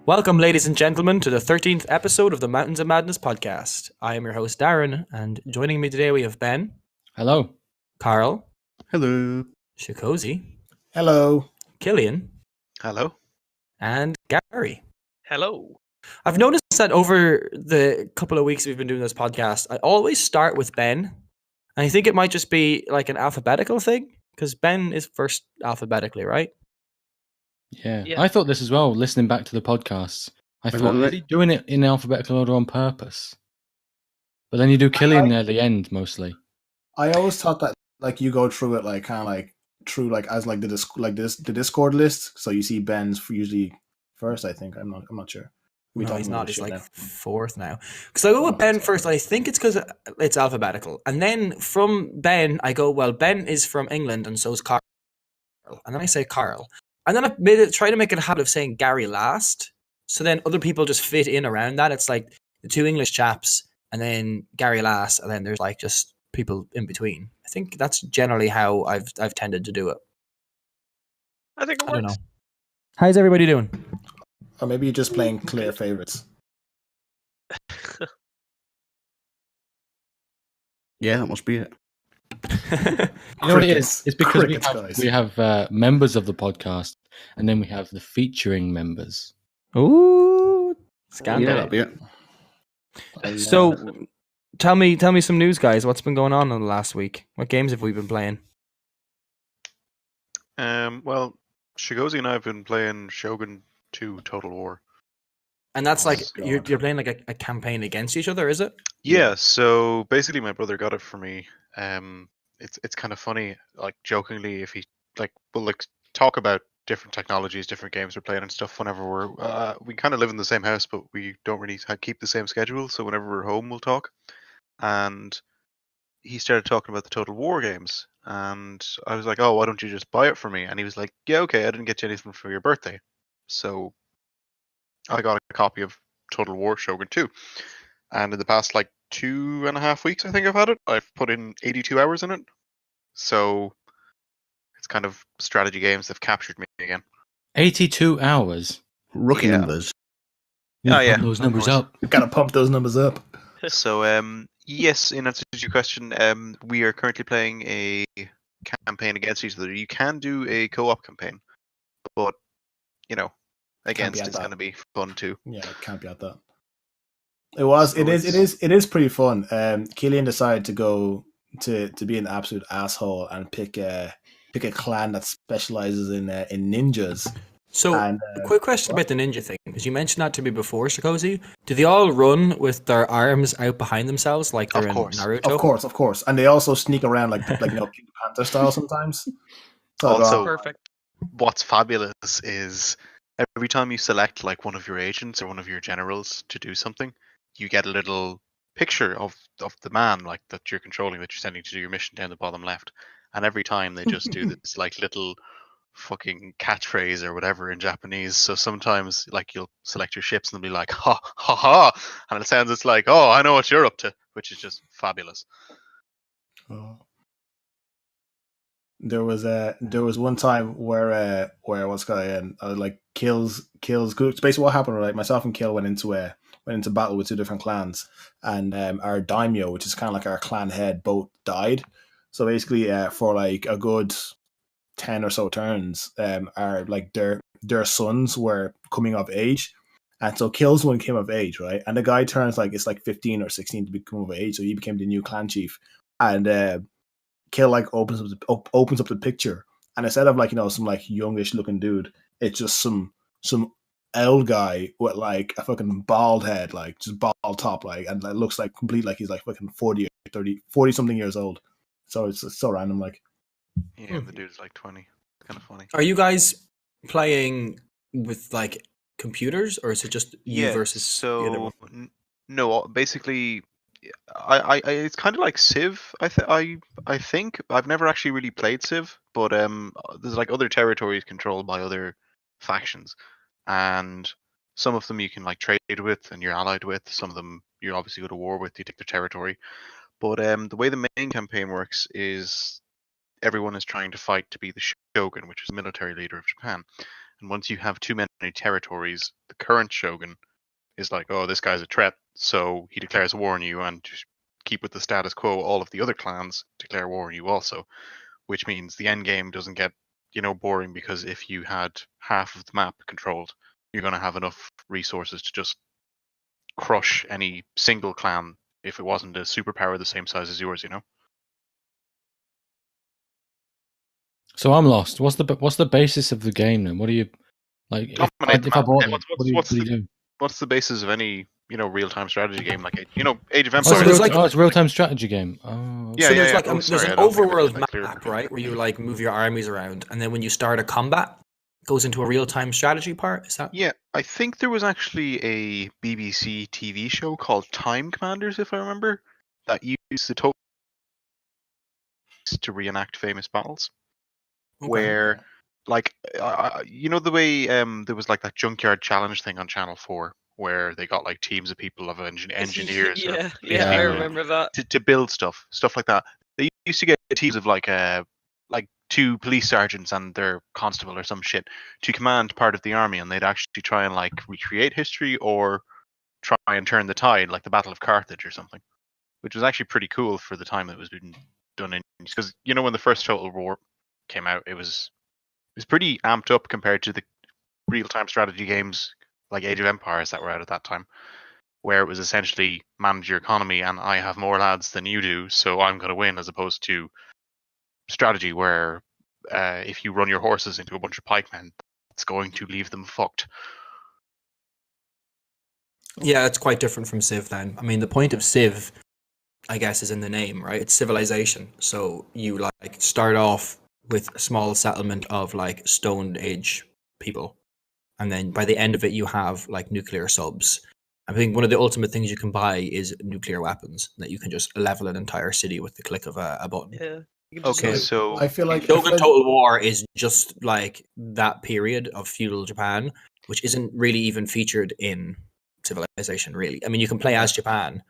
Welcome, ladies and gentlemen, to the 13th episode of the Mountains of Madness podcast. I am your host, Darren, and joining me today we have Ben. Hello. Carl. Hello. Shakozy. Hello. Killian. Hello. And Gary. Hello. I've noticed that over the couple of weeks we've been doing this podcast, I always start with Ben. And I think it might just be like an alphabetical thing, because Ben is first alphabetically, right? Yeah, I thought this as well, listening back to the podcasts. I thought, is he doing it in alphabetical order on purpose? But then you do Killian near the end, mostly. I always thought that like you go through it like kind of like through like as like the Discord list. So you see Ben's usually first. I think I'm not sure. No, he's not. He's like fourth now. Because I go with Ben first. I think it's because it's alphabetical, and then from Ben I go, well, Ben is from England, and so is Carl, and then I say Carl. And then I've tried to make it a habit of saying Gary last. So then other people just fit in around that. It's like the two English chaps and then Gary last. And then there's like just people in between. I think that's generally how I've tended to do it. I think it works. I don't know. How's everybody doing? Or maybe you're just playing clear favorites. Yeah, that must be it. You know what it is? It's because we have members of the podcast, and then we have the featuring members. Ooh, scandal! Yeah, that'll be it. So, tell me some news, guys. What's been going on in the last week? What games have we been playing? Well, Shigozi and I have been playing Shogun 2 Total War. And that's like you're playing like a campaign against each other, is it? Yeah. So basically, my brother got it for me. It's kind of funny, like jokingly, if he we'll talk about different technologies, different games we're playing and stuff. Whenever we kind of live in the same house, but we don't really keep the same schedule. So whenever we're home, we'll talk. And he started talking about the Total War games, and I was like, "Oh, why don't you just buy it for me?" And he was like, "Yeah, okay. I didn't get you anything for your birthday, so I got a copy of Total War Shogun 2." And in the past 2.5 weeks, I think I've had it. I've put in 82 hours in it. So it's kind of strategy games that have captured me again. 82 hours? Rookie numbers. Yeah, pump those numbers up. You've got to pump those numbers up. So, yes, in answer to your question, we are currently playing a campaign against each other. You can do a co-op campaign, but, against is going to be fun too. Yeah, it can't be at that. It is pretty fun. Killian decided to go to be an absolute asshole and pick a clan that specializes in ninjas. So, a quick question about the ninja thing, because you mentioned that to me before, Shakozy. Do they all run with their arms out behind themselves like they're in Naruto? Of course. And they also sneak around like Pink Panther style sometimes. So also, perfect. What's fabulous is every time you select one of your agents or one of your generals to do something, you get a little picture of the man that you're controlling, that you're sending to do your mission down the bottom left. And every time they just do this little fucking catchphrase or whatever in Japanese. So sometimes you'll select your ships and they'll be like, ha ha ha, and it sounds it's like, oh, I know what you're up to, which is just fabulous. Oh. There was one time where what's going kills. Basically, what happened, right? Myself and Kill went into battle with two different clans, and our daimyo, which is kind of like our clan head, both died. So basically, for a good 10 or so turns, our their sons were coming of age, and so Kill's one came of age, right? And the guy turns it's 15 or 16 to become of age, so he became the new clan chief, and Kill opens up the picture, and instead of some youngish looking dude, it's just some old guy with a fucking bald head, just bald top, and it looks complete he's fucking 40 something years old. So it's so random, Yeah, the dude's 20. It's kind of funny. Are you guys playing with computers, or is it just you versus the other one? No, basically, I it's kind of like Civ. I think I've never actually really played Civ, but there's other territories controlled by other factions, and some of them you can trade with and you're allied with. Some of them you obviously go to war with. You take their territory. But the way the main campaign works is everyone is trying to fight to be the shogun, which is the military leader of Japan. And once you have too many territories, the current shogun is like, oh, this guy's a threat, so he declares war on you, and to keep with the status quo, all of the other clans declare war on you also, which means the end game doesn't get, boring, because if you had half of the map controlled, you're going to have enough resources to just crush any single clan if it wasn't a superpower the same size as yours, So I'm lost. What's the basis of the game then? What do you like? If I bought it, what do you do? What's the basis of any real-time strategy game like Age of So Empires? it's a real-time strategy game. Oh, so there's there's an overworld map, right, where you like move your armies around, and then when you start a combat, it goes into a real-time strategy part. Is that? Yeah, I think there was actually a BBC TV show called Time Commanders, if I remember, that used the total to reenact famous battles. Okay. Where, like, the way there was like that Junkyard Challenge thing on Channel 4, where they got like teams of people of engineers. I remember that. To build stuff like that. They used to get teams of like 2 police sergeants and their constable or some shit to command part of the army, and they'd actually try and like recreate history or try and turn the tide, like the Battle of Carthage or something, which was actually pretty cool for the time it was being done in. Because when the first Total War came out, it was pretty amped up compared to the real-time strategy games like Age of Empires that were out at that time, where it was essentially manage your economy and I have more lads than you do, so I'm going to win, as opposed to strategy where if you run your horses into a bunch of pikemen, it's going to leave them fucked. Yeah, it's quite different from Civ then. I mean, the point of Civ, I guess, is in the name, right? It's civilization. So you like start off with a small settlement of like Stone Age people, and then by the end of it you have like nuclear subs. I think one of the ultimate things you can buy is nuclear weapons that you can just level an entire city with the click of a button. Yeah. Okay, so I feel like Shogun Total War is just like that period of feudal Japan, which isn't really even featured in Civilization, really. I mean, you can play as Japan,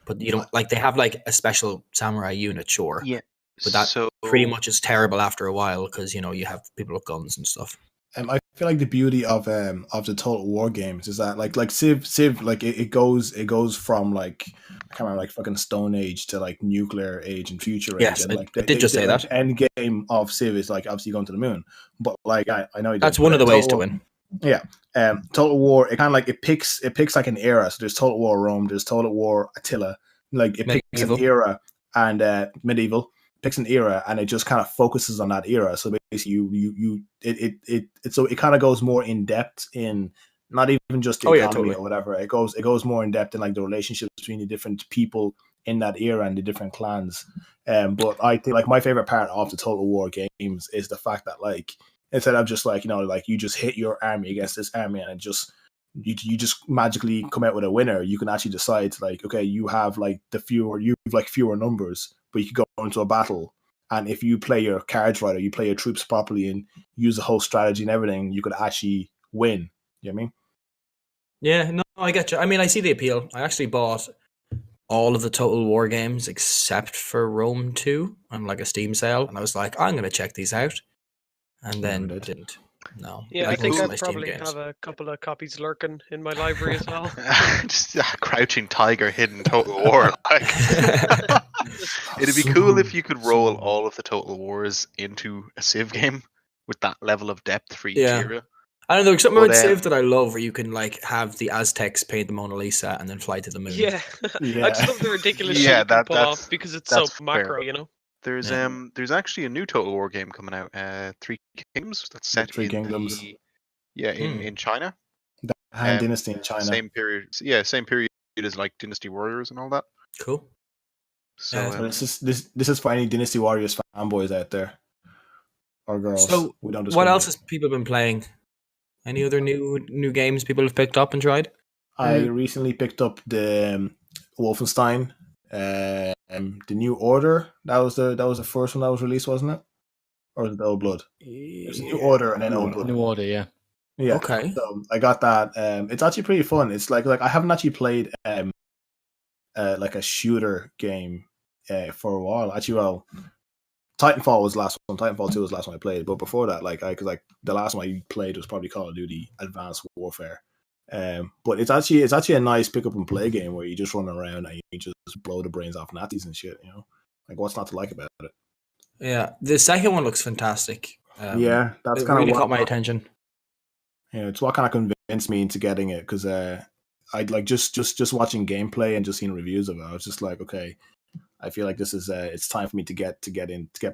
but you don't like. They have like a special samurai unit, sure. Yeah, but that pretty much is terrible after a while because you have people with guns and stuff. I feel like the beauty of the Total War games is that like Civ like it goes from like I can't remember, like fucking Stone Age to like nuclear age and future age. Yes, and, like, it did just say that. End game of Civ is like obviously going to the moon, but like I know that's one of the ways to win. Yeah, Total War it kind of like it picks like an era. So there's Total War Rome, there's Total War Attila. Like it picks an era and medieval. Picks an era and it just kind of focuses on that era. So basically, it kind of goes more in depth in not even just the economy or whatever. It goes more in depth in like the relationships between the different people in that era and the different clans. But I think like my favorite part of the Total War games is the fact that like instead of just like like you just hit your army against this army and it just you just magically come out with a winner, you can actually decide like, okay, you have like fewer numbers, but you can go into a battle, and if you play your cards right or you play your troops properly and use the whole strategy and everything, you could actually win. You know what I mean? Yeah, no, I get you. I mean, I see the appeal. I actually bought all of the Total War games except for Rome 2 on like a Steam sale, and I was like, I'm going to check these out, and then didn't. No. Yeah, I think I probably have a couple of copies lurking in my library as well. Just Crouching Tiger, Hidden Total War. It'd be cool if you could roll all of the Total Wars into a Civ game with that level of depth for each era. I don't know, something about Civ that I love where you can like have the Aztecs paint the Mona Lisa and then fly to the moon. Yeah. I just love the ridiculous shit you can pull off because it's so macro, There's actually a new Total War game coming out, Three Kingdoms, that's set in China. The Han Dynasty in China. Same period as like Dynasty Warriors and all that. Cool. So this is for any Dynasty Warriors fanboys out there or girls. So what else has people been playing? Any other new games people have picked up and tried? I recently picked up the Wolfenstein. The New Order, that was the first one that was released, wasn't it? Or was it the Old Blood? There's New Order and then Old Blood. New Order, yeah. Yeah. Okay. So I got that. It's actually pretty fun. It's like I haven't actually played like a shooter game for a while. Actually, well, Titanfall was the last one. Titanfall 2 was the last one I played. But before that, because the last one I played was probably Call of Duty Advanced Warfare. But it's actually a nice pick up and play game where you just run around and you just blow the brains off Nazis and shit. Like what's not to like about it? Yeah, the second one looks fantastic. That's it kind really of caught my attention. Yeah, it's what kind of convinced me into getting it because I'd like just watching gameplay and just seeing reviews of it. I was just like, okay, I feel like this is it's time for me to get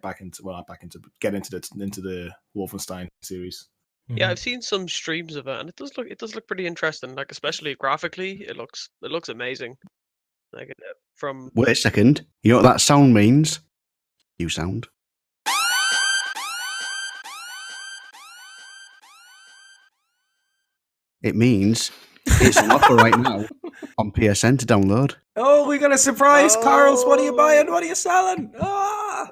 back into the Wolfenstein series. Yeah, I've seen some streams of it, and it does look pretty interesting. Like especially graphically, it looks amazing. Like from. Wait a second. You know what that sound means? You sound. It means it's an offer right now on PSN to download. Oh, we got a surprise, Carls. What are you buying? What are you selling? Ah!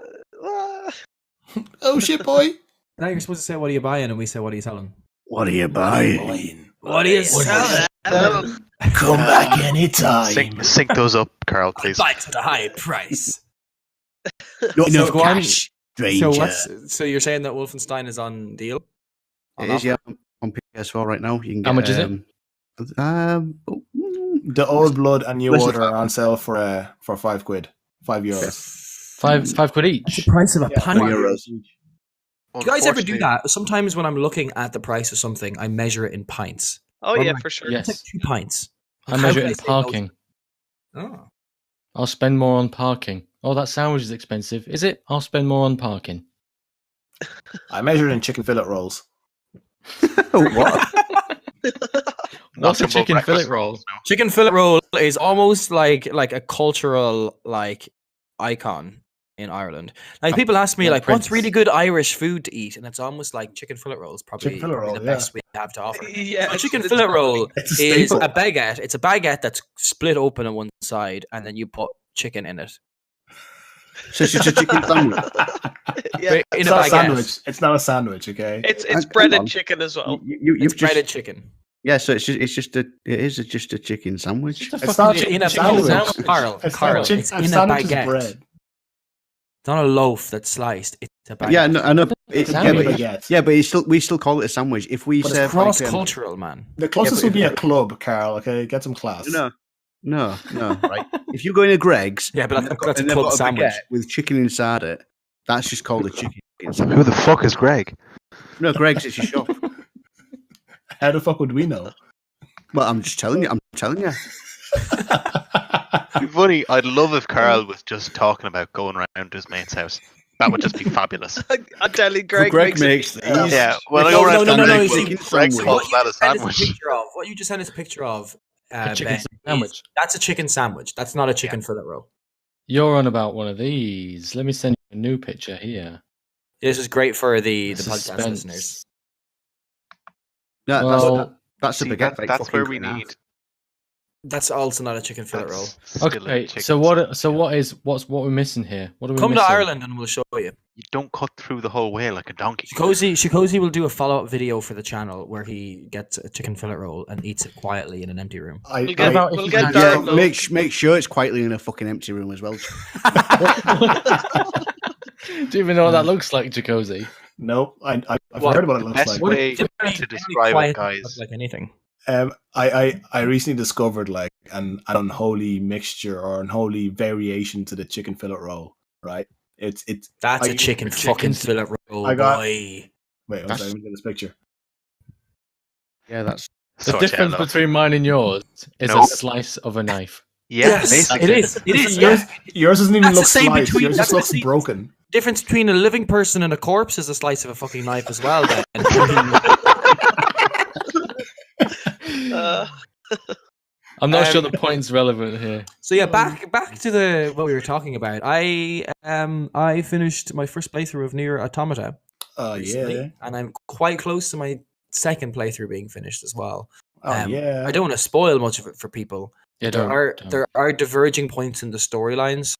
Oh shit, boy! Now you're supposed to say, "What are you buying?" and we say, "What are you selling?" What are you buying? What are you selling? Come back anytime. Sync those up, Carl, please. Buy at a high price. No So cash, stranger. So you're saying that Wolfenstein is on deal? It is, yeah, on PS4 right now. You can get, How much is it? The Old Blood and New Order are on sale for £5, €5. Five quid each. The price of a pint. €5. Do you guys ever do that? Sometimes when I'm looking at the price of something, I measure it in pints. Oh yeah, for sure. Yes. It's like 2 pints. I measure it in parking. Oh. I'll spend more on parking. Oh, that sandwich is expensive. Is it? I'll spend more on parking. I measure it in chicken fillet rolls. What? What's a chicken fillet roll? Chicken fillet roll is almost like a cultural icon in Ireland. Like people ask me what's really good Irish food to eat, and it's almost like chicken fillet roll is probably the best we have to offer. Yeah, a chicken fillet roll a is a baguette. It's a baguette that's split open on one side, and then you put chicken in it. So it's just a chicken sandwich. Yeah, It's not a sandwich. It's not a sandwich, okay? It's breaded chicken as well. It's breaded chicken. Yeah, so it is just a chicken sandwich. It's not in a sandwich. Carl, it's in a baguette. Bread. It's not a loaf that's sliced. It's a baguette. Yeah, no, I know. Baguette. We still call it a sandwich. If we But serve it's cross-cultural, man. The closest would be a club, Carl. Okay, get some class. No, right. If you go in a Greg's, Yeah, but that's a and they've club got a sandwich. baguette with chicken inside it, that's just called a chicken sandwich. Who the fuck is Greg? No, Greg's is your shop. How the fuck would we know? Well, I'm just telling you. It'd be funny. I'd love if Carl was just talking about going around his mate's house. That would just be fabulous. I'm telling you, Greg makes these. Yeah, well, I No, go around no, and you Greg see, calls that a sandwich. What you just sent us a picture of, A chicken Ben, sandwich. that's a chicken sandwich. That's not a chicken fillet roll. You're on about one of these. Let me send you a new picture here. This is great for the podcast Suspense. listeners. Yeah, Well, that's a See, baguette. that's where we need. That's also not a chicken fillet roll. okay. So what's what we're missing here? What are we Come missing? to Ireland and we'll show you. You don't cut through the whole way like a donkey. Shikozy will do a follow-up video for the channel where he gets a chicken fillet roll and eats it quietly in an empty room. We'll get Darren. Yeah, make sure it's quietly in a fucking empty room as well. Do you even know what that looks like, Jacuzzi? Nope. I've heard what it looks Best like. way to describe it, guys. Like anything. I recently discovered like an unholy mixture or unholy variation to the chicken fillet roll. Right? That's a chicken fucking fillet roll. I got- boy. Wait, I'm sorry, let me get this picture. Yeah, that's The difference between mine and yours is a slice of a knife. Yeah, Yes, basically. it is. It is. Yeah. Yours doesn't even That's the look same sliced. between- Yours that's just looks the same- broken. Difference between a living person and a corpse is a slice of a fucking knife as well. Then. I'm not sure the point's relevant here. So yeah, back to what we were talking about. I finished my first playthrough of Nier Automata recently, Yeah. and I'm quite close to my second playthrough being finished as well. Yeah. I don't want to spoil much of it for people. Yeah, There are diverging points in the storylines,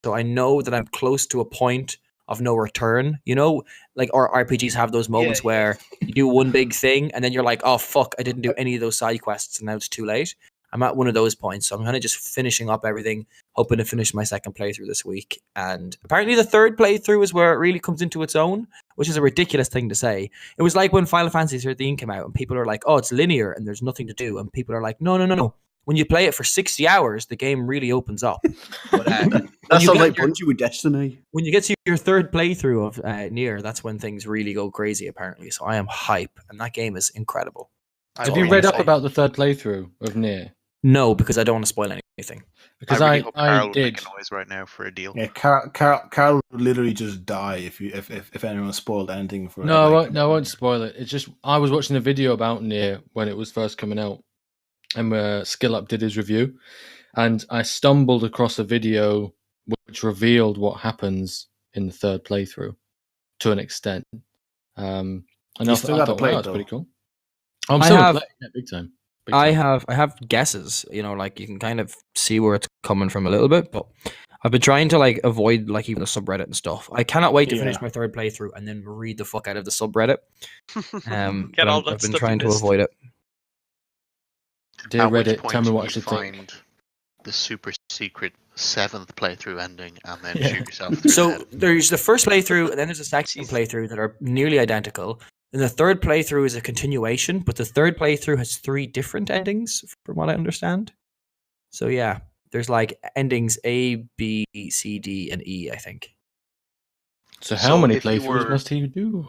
so I know that I'm close to a point of no return. You know, like our RPGs have those moments where you do one big thing and then you're like, oh fuck, I didn't do any of those side quests and now it's too late. I'm at one of those points, so I'm kind of just finishing up everything, hoping to finish my second playthrough this week. And apparently the third playthrough is where it really comes into its own, which is a ridiculous thing to say. It was like when Final Fantasy 13 came out and people are like, oh, it's linear and there's nothing to do. And people are like, no. When you play it for 60 hours, the game really opens up. But, that's not like Bungie with Destiny. When you get to your third playthrough of Nier, that's when things really go crazy, apparently. So I am hype, and that game is incredible. Have you read up about the third playthrough of Nier? No, because I don't want to spoil anything. Because I really did. Make a noise right now for a deal. Yeah, Carl would literally just die if anyone spoiled anything for. No, I won't spoil it. It's just I was watching a video about Nier when it was first coming out, and Skill Up did his review, and I stumbled across a video which revealed what happens in the third playthrough to an extent. And I thought, wow, that's pretty cool. I'm still playing it big time. I have guesses, like you can kind of see where it's coming from a little bit, but I've been trying to like avoid like even the subreddit and stuff. I cannot wait to finish my third playthrough and then read the fuck out of the subreddit. I've been trying to avoid it. Dear Reddit, tell me what I should think. The super secret 7th playthrough ending and then shoot yourself. So there's the first playthrough and then there's a second playthrough that are nearly identical. And the third playthrough is a continuation, but the third playthrough has 3 different endings, from what I understand. So yeah, there's like endings A, B, C, D, and E, I think. So how many playthroughs must he do?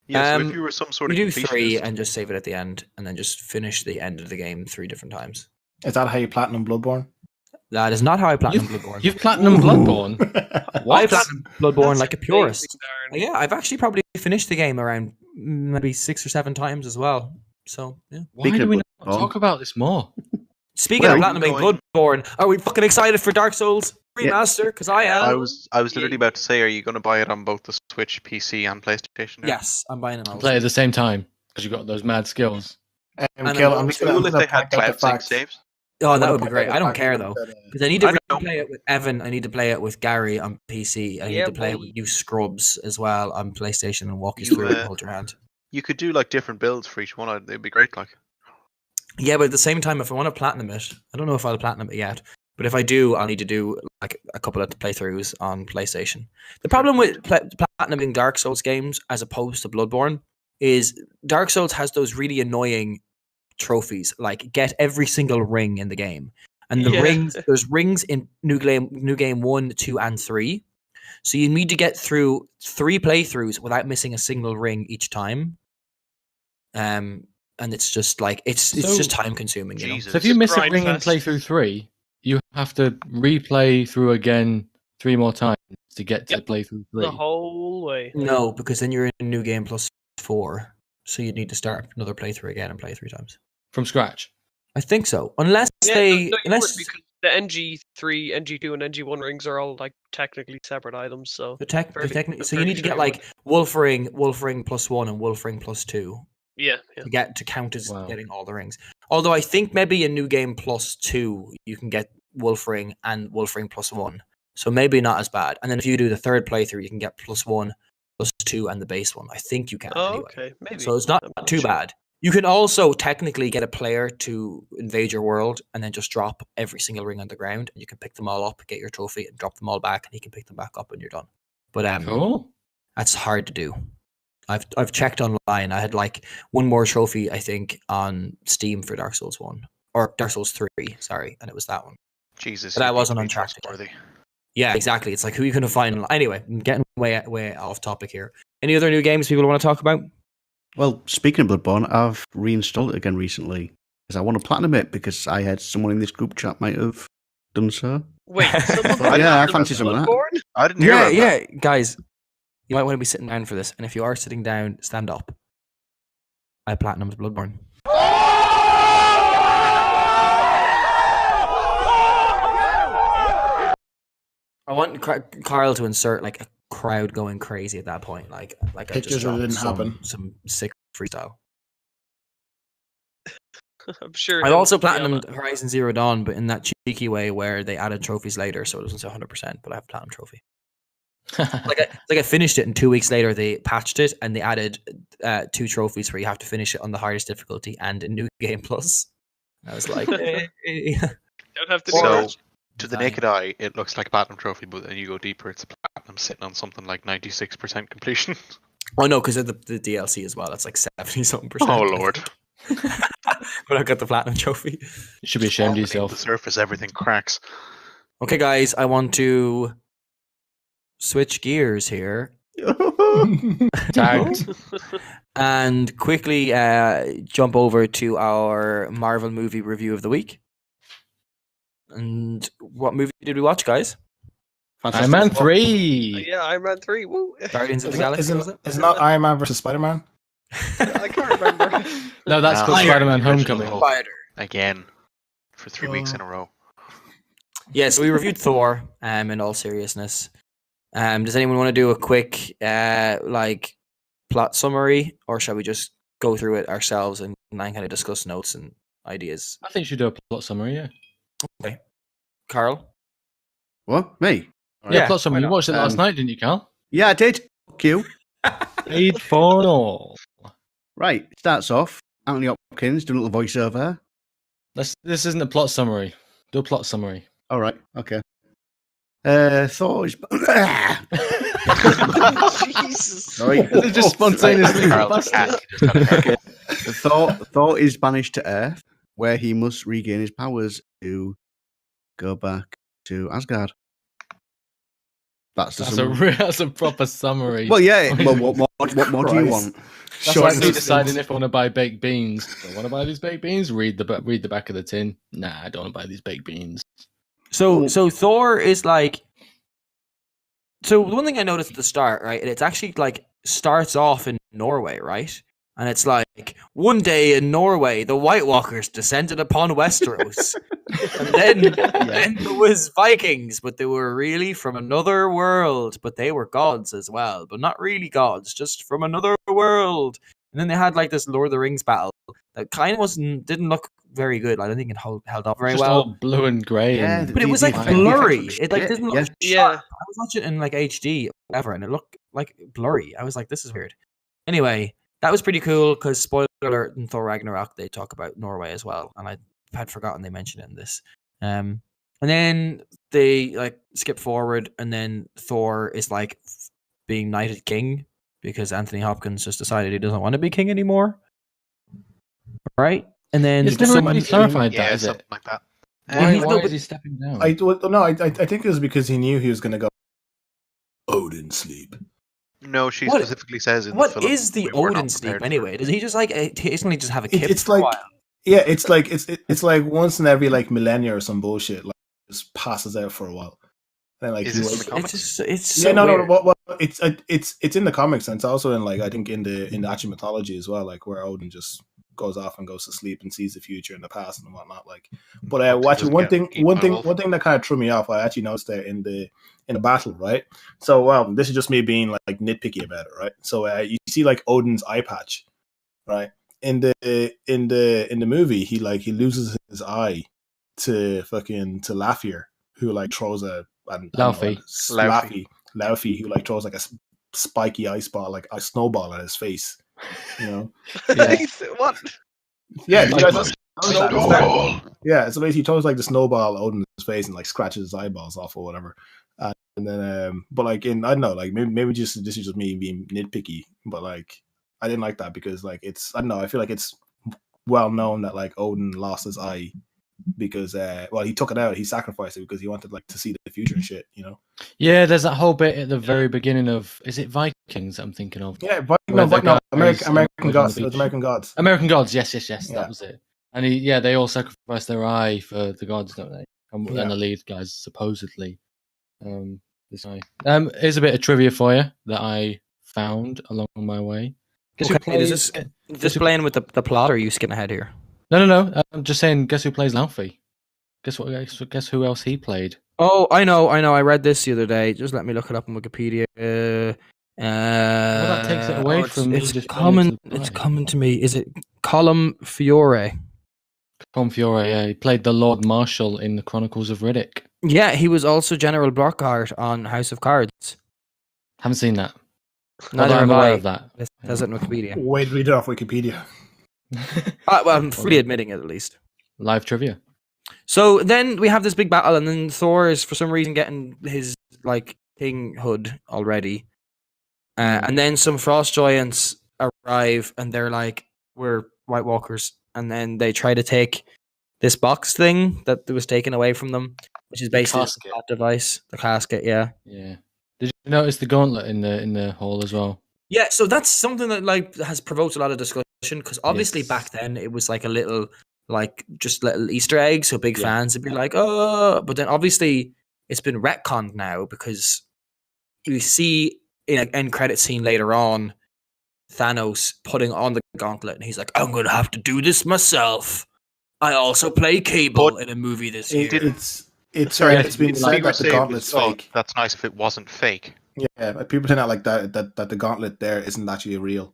Yeah, so if you were some sort of you do 3 and just save it at the end, and then just finish the end of the game 3 different times. Is that how you platinum Bloodborne? That is not how I platinum Bloodborne. You've platinum Bloodborne? What? I platinum Bloodborne like a purist. Yeah, I've actually probably finished the game around maybe 6 or 7 times as well. So, yeah. Why do we not talk about this more? Speaking of platinuming Bloodborne, are we fucking excited for Dark Souls Remaster? Because I am. I was literally about to say, are you going to buy it on both the Switch, PC, and PlayStation now? Yes, I'm buying it on. Play at the same time because you've got those mad skills. I'm cool if they had cloud sync saves. Oh, that would be great. I don't care though, because I need to play it with Evan. I need to play it with Gary on PC. I need to play it with you scrubs as well on PlayStation and walk you through it and hold your hand. You could do like different builds for each one. It'd be great. Like, yeah, but at the same time, if I want to platinum it, I don't know if I'll platinum it yet. But if I do, I'll need to do like a couple of playthroughs on PlayStation. The problem with platinuming Dark Souls games as opposed to Bloodborne is Dark Souls has those really annoying trophies, like get every single ring in the game, and the rings. There's rings in New Game 1, 2, and 3. So you need to get through 3 playthroughs without missing a single ring each time. And it's just like it's just time consuming. You know? So if you miss a ring in playthrough 3, you have to replay through again 3 more times to get to playthrough 3. The whole way. No, because then you're in New Game plus 4, so you'd need to start another playthrough again and play 3 times from scratch. I think so, unless the NG3, NG2, and NG1 rings are all like technically separate items. So technically, so you need to get like Wolfring plus 1 and Wolfring plus 2. Yeah. To count as getting all the rings. Although I think maybe in New Game plus 2 you can get Wolfring and Wolfring plus 1, so maybe not as bad. And then if you do the third playthrough, you can get plus 1, plus 2, and the base one. I think you can. Oh, anyway. Okay, maybe. So it's not too bad. You can also technically get a player to invade your world and then just drop every single ring on the ground, and you can pick them all up, get your trophy, and drop them all back, and he can pick them back up, and you're done. But cool. That's hard to do. I've checked online. I had like one more trophy, I think, on Steam for Dark Souls 1 or Dark Souls 3. Sorry, and it was that one. Jesus, but I wasn't on track. Yeah, exactly. It's like who you gonna find? Anyway, I'm getting way off topic here. Any other new games people want to talk about? Well, speaking of Bloodborne, I've reinstalled it again recently because I want to platinum it because I had someone in this group chat might have done so. Wait, I fancy some of that. I didn't hear about that. Guys, you might want to be sitting down for this, and if you are sitting down, stand up. I platinumed Bloodborne. I want Carl to insert like a crowd going crazy at that point, like pictures I just didn't happen. Some sick freestyle. I'm sure. I also platinumed Horizon Zero Dawn, but in that cheeky way where they added trophies later, so it doesn't say 100%. But I have a platinum trophy. I finished it, and 2 weeks later they patched it, and they added 2 trophies where you have to finish it on the hardest difficulty and in New Game Plus. I was like, Don't have to be So, rich. to the Dying. naked eye, it looks like a platinum trophy, but then you go deeper, it's a platinum sitting on something like 96% completion. oh no, because of the DLC as well. That's like 70-something%. Oh lord! But I got the platinum trophy. You should be ashamed of Beneath the yourself. surface, everything cracks. Okay, guys, I want to switch gears here Tagged. and quickly jump over to our Marvel movie review of the week. And what movie did we watch, guys? Iron Man 3. Yeah, Iron Man 3. Woo! Guardians of the Galaxy, was it? It's not Iron Man versus Spider-Man? I can't remember. No, that's No, called Iron Spider-Man Man Homecoming. original. Spider. Again, for 3 weeks in a row. Yeah, so we reviewed Thor. In all seriousness, does anyone want to do a quick like plot summary, or shall we just go through it ourselves and kind of discuss notes and ideas? I think you should do a plot summary, yeah. Okay, Carl. What? Me? Yeah, plot summary. why You not? watched it last Um, night, didn't you, Cal? Yeah, I did. Fuck you. Paid for all. Right, it starts off. Anthony Hopkins doing a little voiceover. This isn't a plot summary. Do a plot summary. All right, okay. Thor is. Jesus. Sorry. It just spontaneously Carl, the busted. cat, you just gotta hurt. Thor is banished to Earth, where he must regain his powers to go back to Asgard. That's the summary. That's a proper summary. Well, yeah. Well, what more do you Christ. want? That's Short like and me succinct. deciding if I want to buy baked beans. Do I want to buy these baked beans? Read the back of the tin. Nah, I don't want to buy these baked beans. So Thor is like. So the one thing I noticed at the start, right? It's actually like starts off in Norway, right? And it's like one day in Norway, the White Walkers descended upon Westeros, and then there was Vikings, but they were really from another world, but they were gods as well, but not really gods, just from another world. And then they had like this Lord of the Rings battle that kind of didn't look very good. I don't think it held up very Just well. all blue and grey. Yeah, and But it was like the blurry. effects It like look didn't shit, look yeah. sharp. I was watching it in like HD or whatever, and it looked like blurry. I was like, this is weird. Anyway, that was pretty cool because spoiler alert in Thor Ragnarok, they talk about Norway as well, and I had forgotten they mentioned it in this. And then they like skip forward, and then Thor is like being knighted king because Anthony Hopkins just decided he doesn't want to be king anymore. Right? And then It's never someone really clarified Yeah, that, is something it? like that. Why, no, why but- is he stepping down? I think it was because he knew he was going to go Odin sleep. No, she What- specifically says in what the film. is the we were not Odin sleep prepared for anyway? Does he just like occasionally just have a It- kip it's for a like- while? Yeah, it's like once in every like millennia or some bullshit. Like just passes out for a while. And like Is he this in wakes- the comics? It's yeah, so no, weird. well, it's in the comics and it's also in like I think in the actual mythology as well, like where Odin just goes off and goes to sleep and sees the future and the past and whatnot. Like, but watching doesn't one get thing, eaten one by a thing, wolf. one thing that kind of threw me off. I actually noticed there in the battle, right? So, this is just me being like nitpicky about it, right? So, you see like Odin's eye patch, right? In the movie, he loses his eye to Lafir, who like throws Laufey, who like throws like a spiky ice ball, like a snowball at his face, you know? Yeah. What? Yeah, Like you a guys- yeah. So basically, he throws like the snowball out in his face and like scratches his eyeballs off or whatever. And then, but like I don't know, like maybe just this is just me being nitpicky, but like I didn't like that because like I don't know, I feel like it's well known that like Odin lost his eye because he took it out, he sacrificed it because he wanted like to see the future and shit, you know. Yeah, there's that whole bit at the very beginning of. Is it Vikings that I'm thinking of? Yeah, Where the guys American on the gods, beach. American gods. American Gods, yes, Yeah. that was it. And they all sacrifice their eye for the gods, don't they? And Yeah. the lead guys supposedly. This eye. Here's a bit of trivia for you that I found along my way. Guess who Okay, plays? is this playing with the plot, or are you skipping ahead here? No. I'm just saying. Guess who plays Laufey? Guess what? Guess who else he played? Oh, I know. I read this the other day. Just let me look it up on Wikipedia. that takes it away from me it's just coming. playing it to the It's play. coming to me. Is it Colum Fiore? Tom Fiore, yeah, he played the Lord Marshal in the Chronicles of Riddick. Yeah, he was also General Brockhart on House of Cards. Haven't seen that. Neither Although I'm have aware I. of that. It says it on Wikipedia. Wait, read it off Wikipedia. Well, I'm fully admitting it at least. live trivia. So then we have this big battle, and then Thor is for some reason getting his like king hood already, and then some frost giants arrive, and they're like, "We're White Walkers," and then they try to take this box thing that was taken away from them, which is basically that device, the casket. Yeah. Did you notice the gauntlet in the hall as well? Yeah, so that's something that like has provoked a lot of discussion because obviously back then it was like a little like just little Easter eggs, so big fans would be like, oh, but then obviously it's been retconned now because we see in an end credit scene later on Thanos putting on the gauntlet and he's like, I'm gonna have to do this myself. I also play Cable in a movie this year. It's been said that the gauntlet's fake. That's nice if it wasn't fake. Yeah, but people pretend out like that the gauntlet there isn't actually real.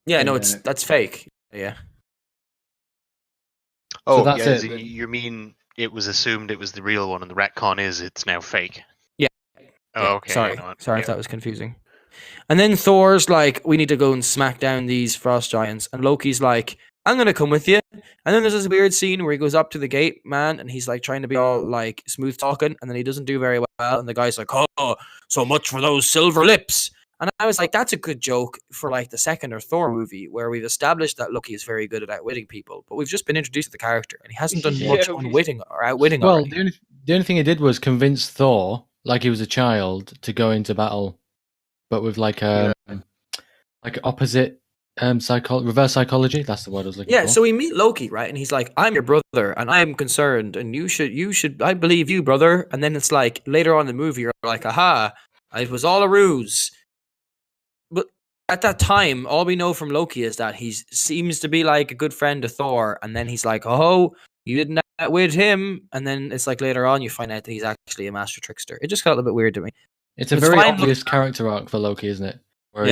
Yeah, no, that's fake. Yeah. Oh, so that's it. You mean it was assumed it was the real one, and the retcon is it's now fake? Yeah. Oh, okay. Sorry if that was confusing. And then Thor's like, we need to go and smack down these frost giants, and Loki's like, I'm gonna come with you. And then there's this weird scene where he goes up to the gate man and he's like trying to be all like smooth talking, and then he doesn't do very well, and the guy's like, oh, so much for those silver lips. And I was like, that's a good joke for like the second or Thor movie where we've established that Loki is very good at outwitting people, but we've just been introduced to the character and he hasn't done much unwitting or outwitting. Well, the only thing he did was convince Thor, like he was a child, to go into battle, but with like opposite reverse psychology. That's the word I was looking for. Yeah, so we meet Loki, right? And he's like, I'm your brother and I'm concerned and you should I believe you, brother. And then it's like later on in the movie you're like, aha, it was all a ruse. But at that time, all we know from Loki is that he seems to be like a good friend to Thor, and then he's like, oh, you didn't outwit him, and then it's like later on you find out that he's actually a master trickster. It just felt a bit weird to me. It's a very obvious character arc for Loki, isn't it? Where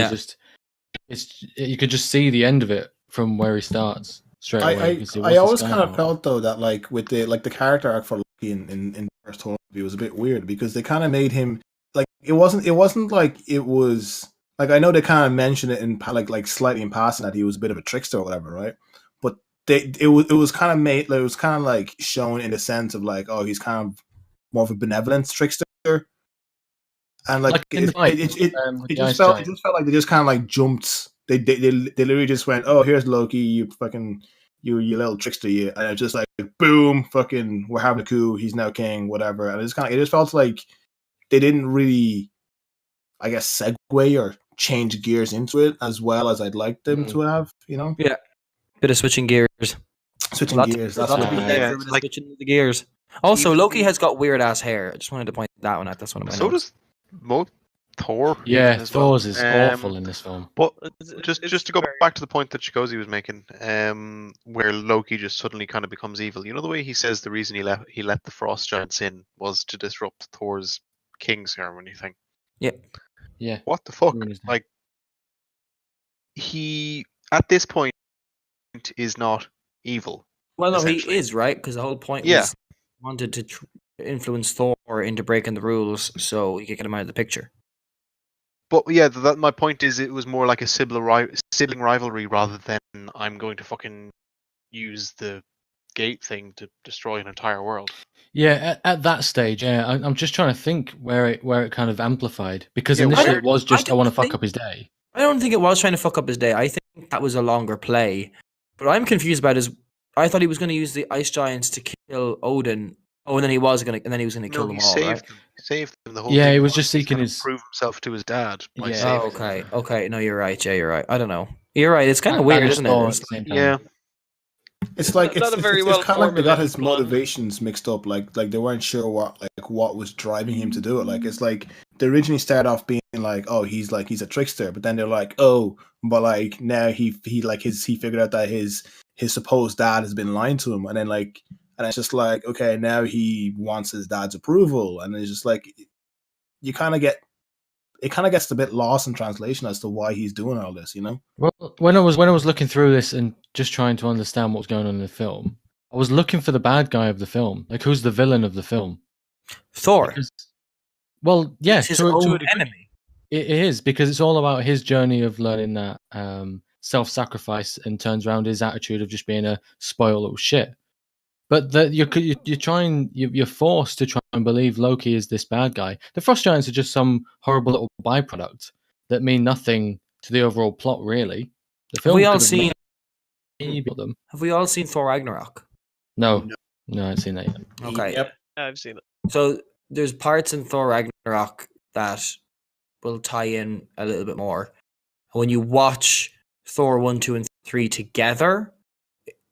you could just see the end of it from where he starts straight away. I always kind of felt though that like with the character arc for Loki in the first Thor movie was a bit weird because they kind of made him like it wasn't like it was like I know they kind of mentioned it in like slightly in passing that he was a bit of a trickster or whatever, right? But it was kind of made like, it was kind of like shown in the sense of like, oh, he's kind of more of a benevolent trickster. And like it just felt like they just kind of like jumped. They literally just went, oh, here's Loki, you fucking you little trickster, you, and it's just like boom, fucking we're having a coup. He's now king, whatever. And it just felt like they didn't really, I guess, segue or change gears into it as well as I'd like them to have. You know? Yeah, bit of switching gears. Switching gears. That's what like switching the gears. Also, Loki has got weird ass hair. I just wanted to point that one out. That's one of my notes. Does Thor. Yeah, Thor's is awful in this film. But just to go back to the point that Chikozy was making, where Loki just suddenly kind of becomes evil. You know the way he says the reason he let the frost giants in was to disrupt Thor's king ceremony thing. Yeah. What the fuck? Like he at this point is not evil. Well, no, he is, right? Because the whole point was wanted to influence Thor into breaking the rules so he could get him out of the picture. But yeah, my point is it was more like a sibling rivalry rather than I'm going to fucking use the gate thing to destroy an entire world. Yeah, at that stage, I'm just trying to think where it kind of amplified, because initially it was just I want to fuck up his day. I don't think it was trying to fuck up his day. I think that was a longer play. But what I'm confused about is I thought he was going to use the ice giants to kill Odin. Oh, and then he was going to kill them all, right? He saved them the whole he was just seeking his prove himself to his dad. Okay. No, you're right. Yeah, you're right. I don't know. You're right. It's kind of weird, isn't it? Yeah. It's like it's kind of like they got his motivations mixed up. Like they weren't sure what was driving him to do it. Like it's like they originally started off being like, oh, he's a trickster, but then they're like, oh, but like now he figured out that his supposed dad has been lying to him, and then like. And it's just like, okay, now he wants his dad's approval, and it's just like it kind of gets a bit lost in translation as to why he's doing all this, you know. Well, when I was looking through this and just trying to understand what's going on in the film, I was looking for the bad guy of the film, like who's the villain of the film? Thor. Because, well, yes, his own enemy. It is, because it's all about his journey of learning that self-sacrifice, and turns around his attitude of just being a spoiled little shit. But you're forced to try and believe Loki is this bad guy. The Frost Giants are just some horrible little byproduct that mean nothing to the overall plot, really. The film we all could have seen? maybe got them. Have we all seen Thor Ragnarok? No, I haven't seen that yet. Okay. Yep. I've seen it. So there's parts in Thor Ragnarok that will tie in a little bit more. When you watch Thor 1, 2, and 3 together,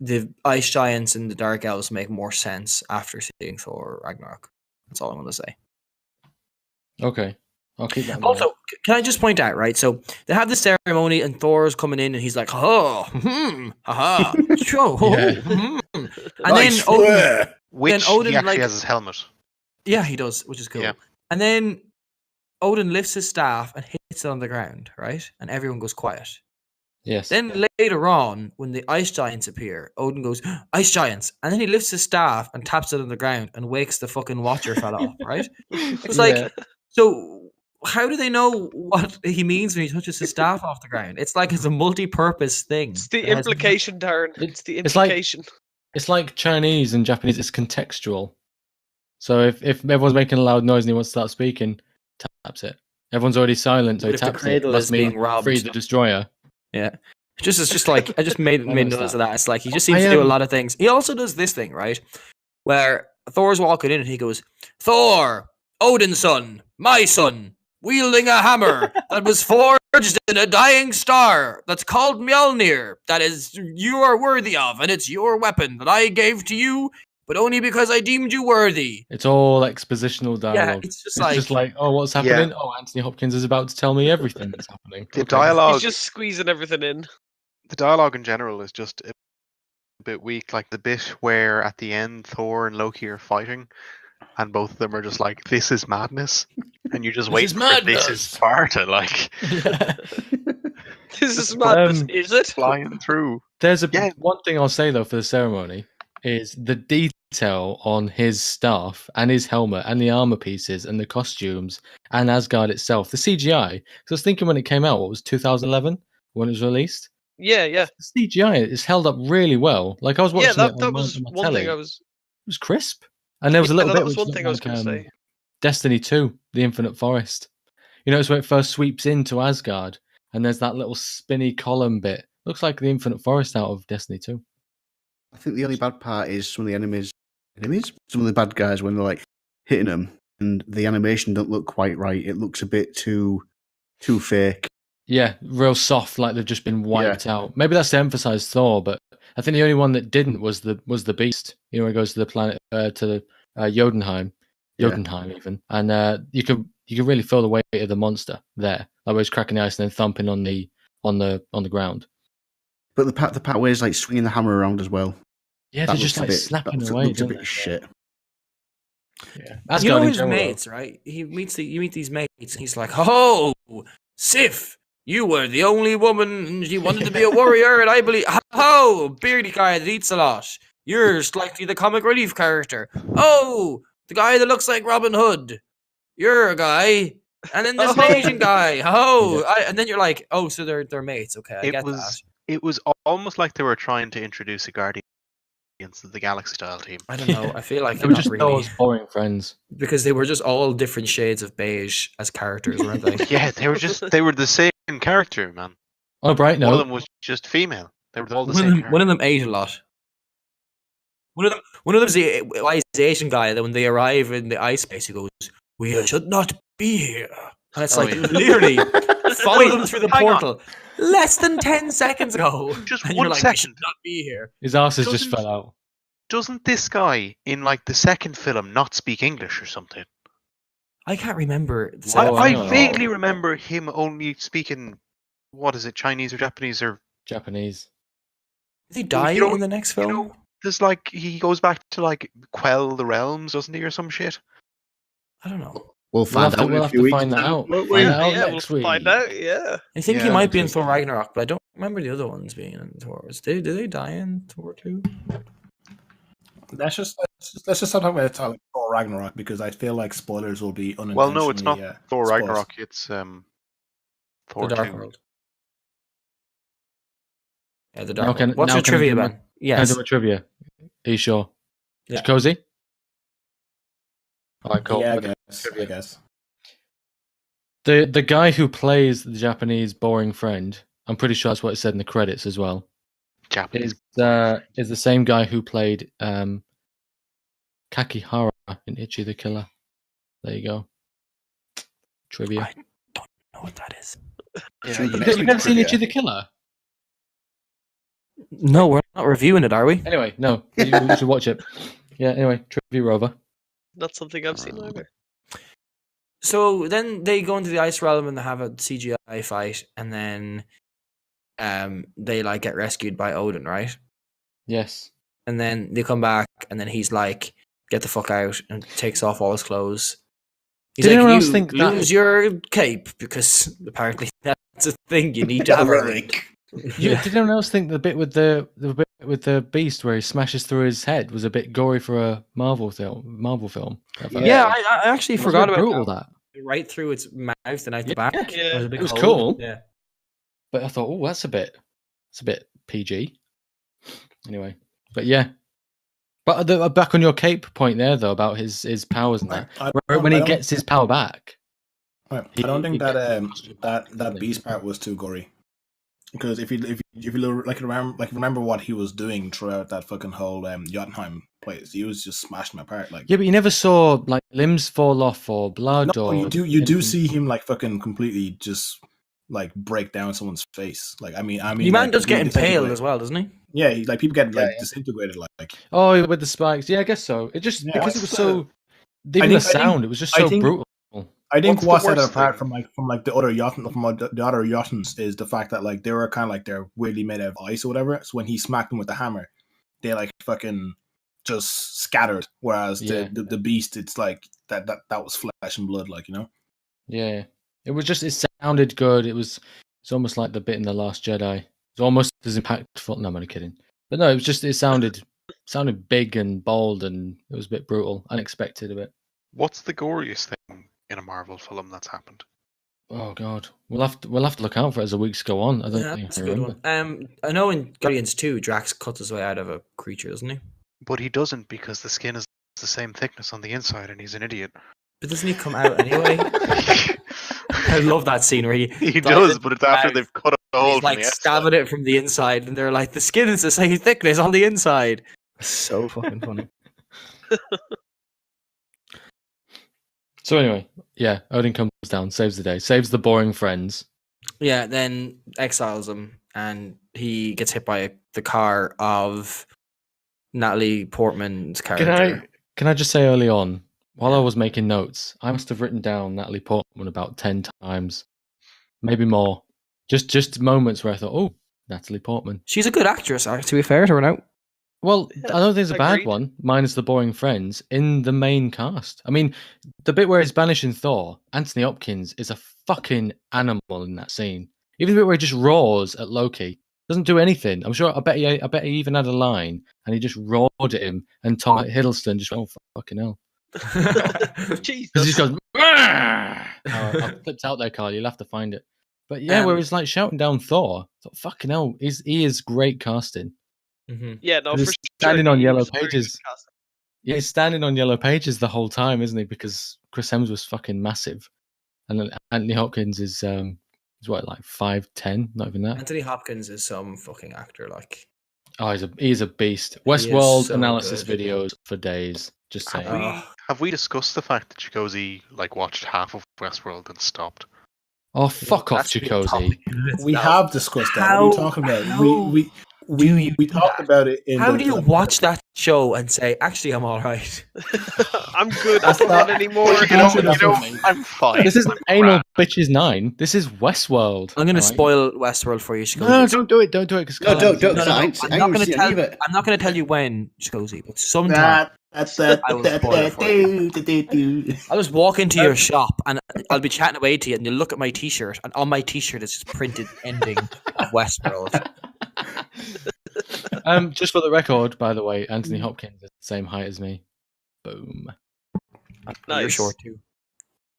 the Ice Giants and the Dark Elves make more sense after seeing Thor Ragnarok. That's all I'm going to say. Okay. I'll keep that in mind. Also, can I just point out, right? So they have the ceremony and Thor's coming in and he's like, oh, haha, sure, and then Odin, Which Odin, he actually like- has his helmet. yeah, he does, which is cool. Yeah. And then Odin lifts his staff and hits it on the ground, right? And everyone goes quiet. Yes. Then later on, when the Ice Giants appear, Odin goes, Ice Giants! And then he lifts his staff and taps it on the ground and wakes the fucking Watcher fella up, right? It's like, so how do they know what he means when he touches his staff off the ground? It's like it's a multi-purpose thing. It's the that has- implication, Darren. It's the it's like- implication. It's like Chinese and Japanese. It's contextual. So if everyone's making a loud noise and he wants to start speaking, taps it. Everyone's already silent, so But he if the taps it. cradle Must is mean being robbed. free the destroyer. Yeah. It's just like I just made noticed notice that. of that. It's like he just seems to do a lot of things. He also does this thing, right? Where Thor's walking in and he goes, Thor, Odin's son, my son, wielding a hammer that was forged in a dying star that's called Mjolnir, that is you are worthy of, and it's your weapon that I gave to you, but only because I deemed you worthy. It's all expositional Yeah, dialogue. it's just It's like, oh, what's happening? Oh, Anthony Hopkins is about to tell me everything that's happening. The Okay. dialogue, He's just squeezing everything in. the dialogue in general is just a bit weak. Like the bit where at the end Thor and Loki are fighting, and both of them are just like, "This is madness," and you just This wait is for madness. "This is Sparta," like Yeah. This is madness, is it? flying through. There's Yeah. one thing I'll say though for the ceremony is the detail on his staff and his helmet and the armor pieces and the costumes and Asgard itself. The CGI. Because I was thinking when it came out, what was 2011 when it was released? Yeah, yeah. The CGI is held up really well. Like I was watching Yeah, it that on was my one telly. thing I It was... was crisp, and there was a Yeah, little that bit. was which one thing I was looked going like, to say. Destiny 2, the Infinite Forest. You know, it's when it first sweeps into Asgard, and there's that little spinny column bit. Looks like the Infinite Forest out of Destiny 2. I think the only bad part is some of the enemies, some of the bad guys when they're like hitting them, and the animation don't look quite right. It looks a bit too fake. Yeah, real soft, like they've just been wiped out. Maybe that's to emphasize Thor, but I think the only one that didn't was the Beast. You know, he goes to the planet to Jotunheim, even, and you can really feel the weight of the monster there. Like where he's cracking the ice and then thumping on the ground. But the part where he's like swinging the hammer around as well. Yeah, that they're just looks a like bit- snapping that away. looks a don't bit they? shit. Yeah, you Asgard know in his general, mates, right? You meet these mates, and he's like, "Oh, Sif, you were the only woman, and you wanted to be a warrior, and I believe, oh, beardy guy that eats a lot. You're slightly the comic relief character. Oh, the guy that looks like Robin Hood. You're a guy, and then this Asian guy. Oh, and then you're like, oh, so they're mates. Okay, I get that. It was almost like they were trying to introduce a Guardians of the Galaxy style team. I don't know. I feel like They were not just really, those boring friends. because they were just all different shades of beige as characters, weren't they? Yeah, they were the same character, man. Oh, bright One of note. them was just female. They were all the One same. of them, character. one of them ate a lot. One of them's the wise Asian guy that when they arrive in the ice space, he goes, "We should not be here." And it's Oh, like, yeah. literally, follow Wait, them through the hang on. portal. Less than 10 seconds ago. Just and one you're like, "We should second. not be here." His asses just Doesn't- fell out. Doesn't this guy in like the second film not speak English or something? I can't remember. The Oh, second I I film. know. vaguely remember him only speaking, what is it, Chinese or Japanese or Japanese. Did he die You know- in the next you film? know, there's like he goes back to like quell the realms, doesn't he, or some shit? I don't know. We'll find out in We'll a have few to weeks. find that out. won't Find we? that out Yeah, next we'll week. find out, yeah. I think he Yeah, might be in next Thor week. Ragnarok, but I don't remember the other ones being in Thor. Did they die in Thor 2? Let's just stop talking about Thor Ragnarok because I feel like spoilers will be unintentionally. Well, no, it's not Thor spoiled. Ragnarok. It's Thor The Dark 2. World. Yeah, the Dark Now can- World. What's now your can I trivia, do my- Ben? Yes. Can I do a trivia? Are you sure? Yeah. Cozy? All right, cool. Yeah, Okay. I guess. The guy who plays the Japanese boring friend, I'm pretty sure that's what it said in the credits as well, Japanese. is the same guy who played Kakihara in Ichi the Killer. There you go. Trivia. I don't know what that is. Yeah, You've never seen Ichi the Killer? No, we're not reviewing it, are we? Anyway, no. You should watch it. Yeah, anyway, Trivia Rover. Not something I've seen either. So then they go into the ice realm and they have a CGI fight, and then they like get rescued by Odin, right? Yes. And then they come back, and then he's like, "Get the fuck out!" and takes off all his clothes. He's Did like, anyone else "You think that- lose your cape because apparently that's a thing you need to have." Did anyone else think the bit with the bit with the beast where he smashes through his head was a bit gory for a Marvel film? Yeah, I actually It was forgot a bit about brutal that. Right through its mouth and out the Yeah. back. Yeah. There's a big It was hole. cool. Yeah. But I thought, oh, that's a bit PG. Anyway, but yeah. But back on your cape point there, though, about his powers and that. When he gets his power back, I don't think he that gets that beast part was too gory. Because if you remember what he was doing throughout that fucking whole Jotunheim place, he was just smashing them apart. Like, yeah, but you never saw like limbs fall off or blood no, or you do see him like fucking completely just like break down someone's face. Like, I mean, Your man like, does get people impaled disintegrate. as well, doesn't he? Yeah, like people get like disintegrated. Like, oh, with the spikes. Yeah, I guess so. It just Yeah. because it was so I even think- the sound, it was just so brutal. I think What's the what set it worst apart thing? from the other the other Jotuns is the fact that like they were kind of like they're weirdly made out of ice or whatever. So when he smacked them with the hammer, they like fucking just scattered. Whereas Yeah. the beast, it's like that was flesh and blood, like, you know. Yeah, it sounded good. It's almost like the bit in The Last Jedi. It's almost as impactful. No, I'm only kidding. But no, it sounded big and bold, and it was a bit brutal, unexpected a bit. What's the goriest thing in a Marvel film that's happened? Oh God, we'll have to look out for it as the weeks go on. I don't think That's I a good remember. one. I know in Guardians 2, Drax cuts his way out of a creature, doesn't he? But he doesn't because the skin is the same thickness on the inside, and he's an idiot. But doesn't he come out anyway? I love that scene where He does, but it's after they've cut a hole he's from like the stabbing it from the inside, and they're like, the skin is the same thickness on the inside. So fucking funny. So anyway, yeah, Odin comes down, saves the day, saves the boring friends. Yeah, then exiles him, and he gets hit by the car of Natalie Portman's character. Can I just say early on, while I was making notes, I must have written down Natalie Portman about 10 times, maybe more. Just moments where I thought, oh, Natalie Portman. She's a good actress, to be fair to her now. Well, I don't think it's a bad agreed. one, minus the boring friends, in the main cast. I mean, the bit where he's banishing Thor, Anthony Hopkins is a fucking animal in that scene. Even the bit where he just roars at Loki, doesn't do anything. I bet he even had a line, and he just roared at him, and Tom Hiddleston just went, oh, fucking hell. Because he Jesus. just goes, I flipped out there, Carl. You'll have to find it. But yeah, where he's like shouting down Thor. I thought, fucking hell, he is great casting. Mm-hmm. Yeah, no, He's for standing sure. on He yellow was very good pages. casting. Yeah, he's standing on yellow pages the whole time, isn't he? Because Chris Hemsworth's fucking massive, and then Anthony Hopkins is what, like 5'10", not even that. Anthony Hopkins is some fucking actor, like. Oh, he's a beast. Westworld so analysis good. videos for days. Just saying. Have we discussed the fact that Chikozy like watched half of Westworld and stopped? Oh, fuck off, That's a good Chikozy. topic. We have discussed that. What are you talking about? how We talked about it in How the, do you watch that show and say, actually, I'm all right? I'm good. I That's don't not- want anymore. I'm fine. This isn't I'm Anal grand. Bitches 9. This is Westworld. I'm going to alright? spoil Westworld for you, No, Shkozy. don't do it. Don't do it. Cause No, don't. No, no, no. I ain't I'm not going to seen tell any of it. I'm not going to tell you when, Shkozy, but sometime I will spoil it for you. I'll just walk into your shop and I'll be chatting away to you, and you'll look at my T-shirt, and on my T-shirt is just printed ending of Westworld. Just for the record, by the way, Anthony Hopkins is the same height as me. Boom. You're Nice. short too.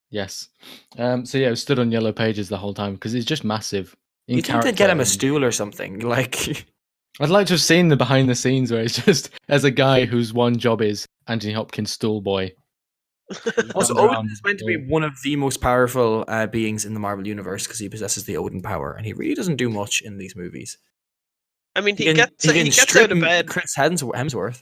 Yes. So yeah, it was stood on yellow pages the whole time because it's just massive. You think they'd get him a stool or something? Like, I'd like to have seen the behind the scenes where it's just as a guy whose one job is Anthony Hopkins stool boy. Also, Runs Odin around. is meant to be one of the most powerful beings in the Marvel universe because he possesses the Odin power, and he really doesn't do much in these movies. I mean, he can gets out of strip bed. Chris Hemsworth.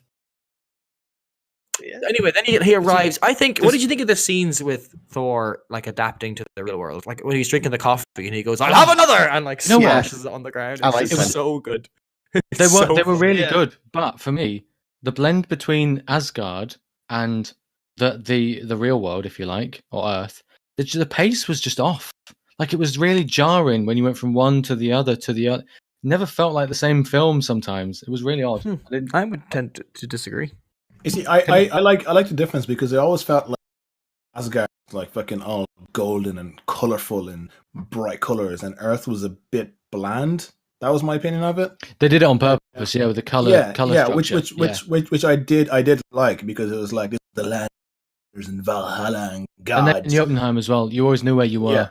Yeah. Anyway, then he arrives. I think. What did you think of the scenes with Thor like adapting to the real world? Like when he's drinking the coffee and he goes, "I'll have another," and like You know what? smashes it on the ground. I like It's that. so good. They were really Yeah. good, but for me, the blend between Asgard and the real world, if you like, or Earth, the pace was just off. Like it was really jarring when you went from one to the other to the other. Never felt like the same film. Sometimes it was really odd. I would tend to disagree. You see, I like the difference because it always felt like Asgard was like fucking all golden and colorful and bright colors, and Earth was a bit bland. That was my opinion of it. They did it on purpose, yeah, with the color structure. Which I did like because it was like this is the land and Valhalla and And gods. then in Jotunheim as well. You always knew where you were. Yeah.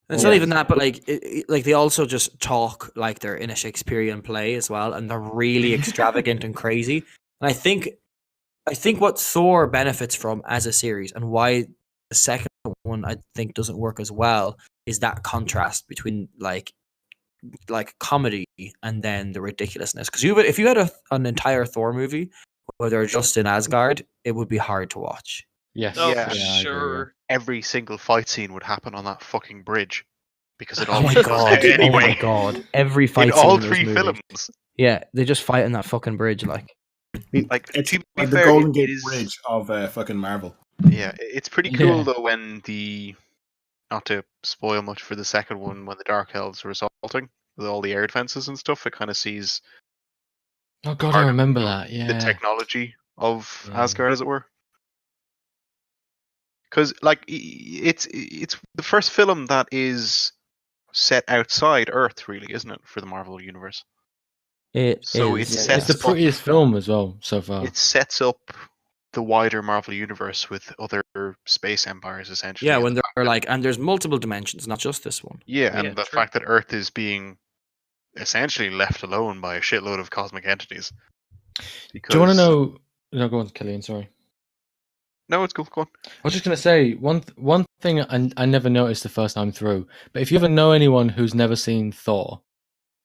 And it's not even that, but like, like they also just talk like they're in a Shakespearean play as well, and they're really extravagant and crazy. And I think what Thor benefits from as a series, and why the second one I think doesn't work as well, is that contrast between like comedy and then the ridiculousness. Because if you had an entire Thor movie where they're just in Asgard, it would be hard to watch. Yes. Oh, Yeah. for I agree, sure. Every single fight scene would happen on that fucking bridge because it Oh all my goes god! down anyway. Oh my god! Every fight In scene all in those three movies. films. Yeah, they just fight on that fucking bridge. Like, Like It's to be like the fair, Golden it Gate is- Bridge of fucking Marvel. Yeah, it's pretty cool Yeah. though when not to spoil much for the second one, when the Dark Elves are assaulting with all the air defenses and stuff, it kind of sees Oh god, part I of remember that. Yeah. the technology of Yeah. Asgard, as it were. Because like it's the first film that is set outside Earth, really, isn't it, for the Marvel universe? So is. it It's sets the up- prettiest film as well so far. It sets up the wider Marvel universe with other space empires, essentially. Yeah, and when the they're like, and there's multiple dimensions, not just this one. Yeah, and Yeah, the true. fact that Earth is being essentially left alone by a shitload of cosmic entities. Do you want to know? No, go on, Killian. Sorry. No, it's cool. Go on. I was just going to say one thing I never noticed the first time through. But if you ever know anyone who's never seen Thor,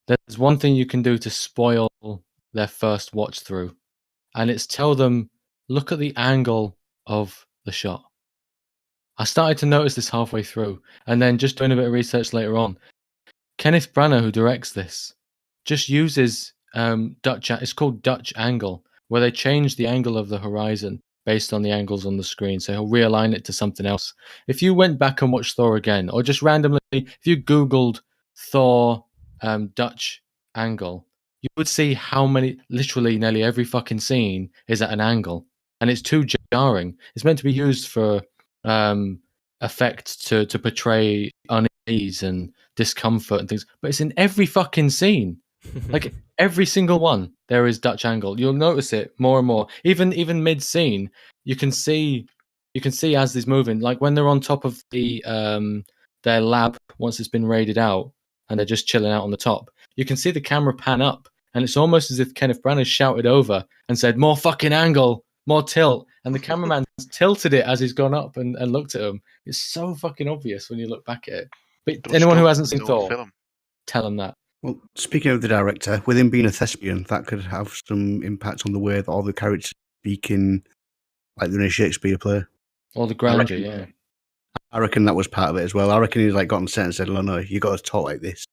there's one thing you can do to spoil their first watch through, and it's tell them, look at the angle of the shot. I started to notice this halfway through, and then just doing a bit of research later on. Kenneth Branagh, who directs this, just uses Dutch. It's called Dutch angle, where they change the angle of the horizon based on the angles on the screen. So he'll realign it to something else. If you went back and watched Thor again, or just randomly, if you Googled Thor Dutch angle, you would see how many, literally nearly every fucking scene is at an angle. And it's too jarring. It's meant to be used for effect to portray unease and discomfort and things, but it's in every fucking scene. Like every single one, there is Dutch angle. You'll notice it more and more. Even mid scene, you can see as he's moving. Like when they're on top of the their lab once it's been raided out, and they're just chilling out on the top. You can see the camera pan up, and it's almost as if Kenneth Branagh shouted over and said, "More fucking angle, more tilt," and the cameraman tilted it as he's gone up and looked at him. It's so fucking obvious when you look back at it. But Dutch anyone who don't hasn't seen know Thor, film. tell them that. Well, speaking of the director, with him being a thespian, that could have some impact on the way that all the characters speak in, like they're in a Shakespeare play. Or the grandeur, yeah. I reckon that was part of it as well. I reckon he like got on set and said, "Oh no, you got to talk like this,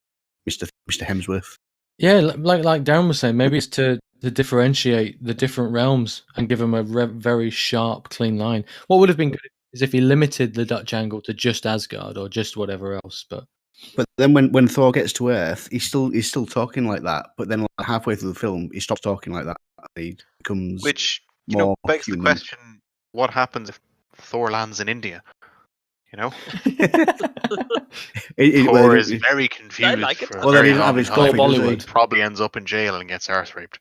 Mister Hemsworth." Yeah, like Darren was saying, maybe it's to differentiate the different realms and give them a very sharp, clean line. What would have been good is if he limited the Dutch angle to just Asgard or just whatever else. But then when Thor gets to Earth, he's still talking like that. But then like, halfway through the film, he stops talking like that. He becomes Which more begs the human. question: what happens if Thor lands in India? You know, Thor is very confused. like it. For a Well, then very he doesn't have long his time. coffee, does he? Bollywood. Probably ends up in jail and gets arse raped.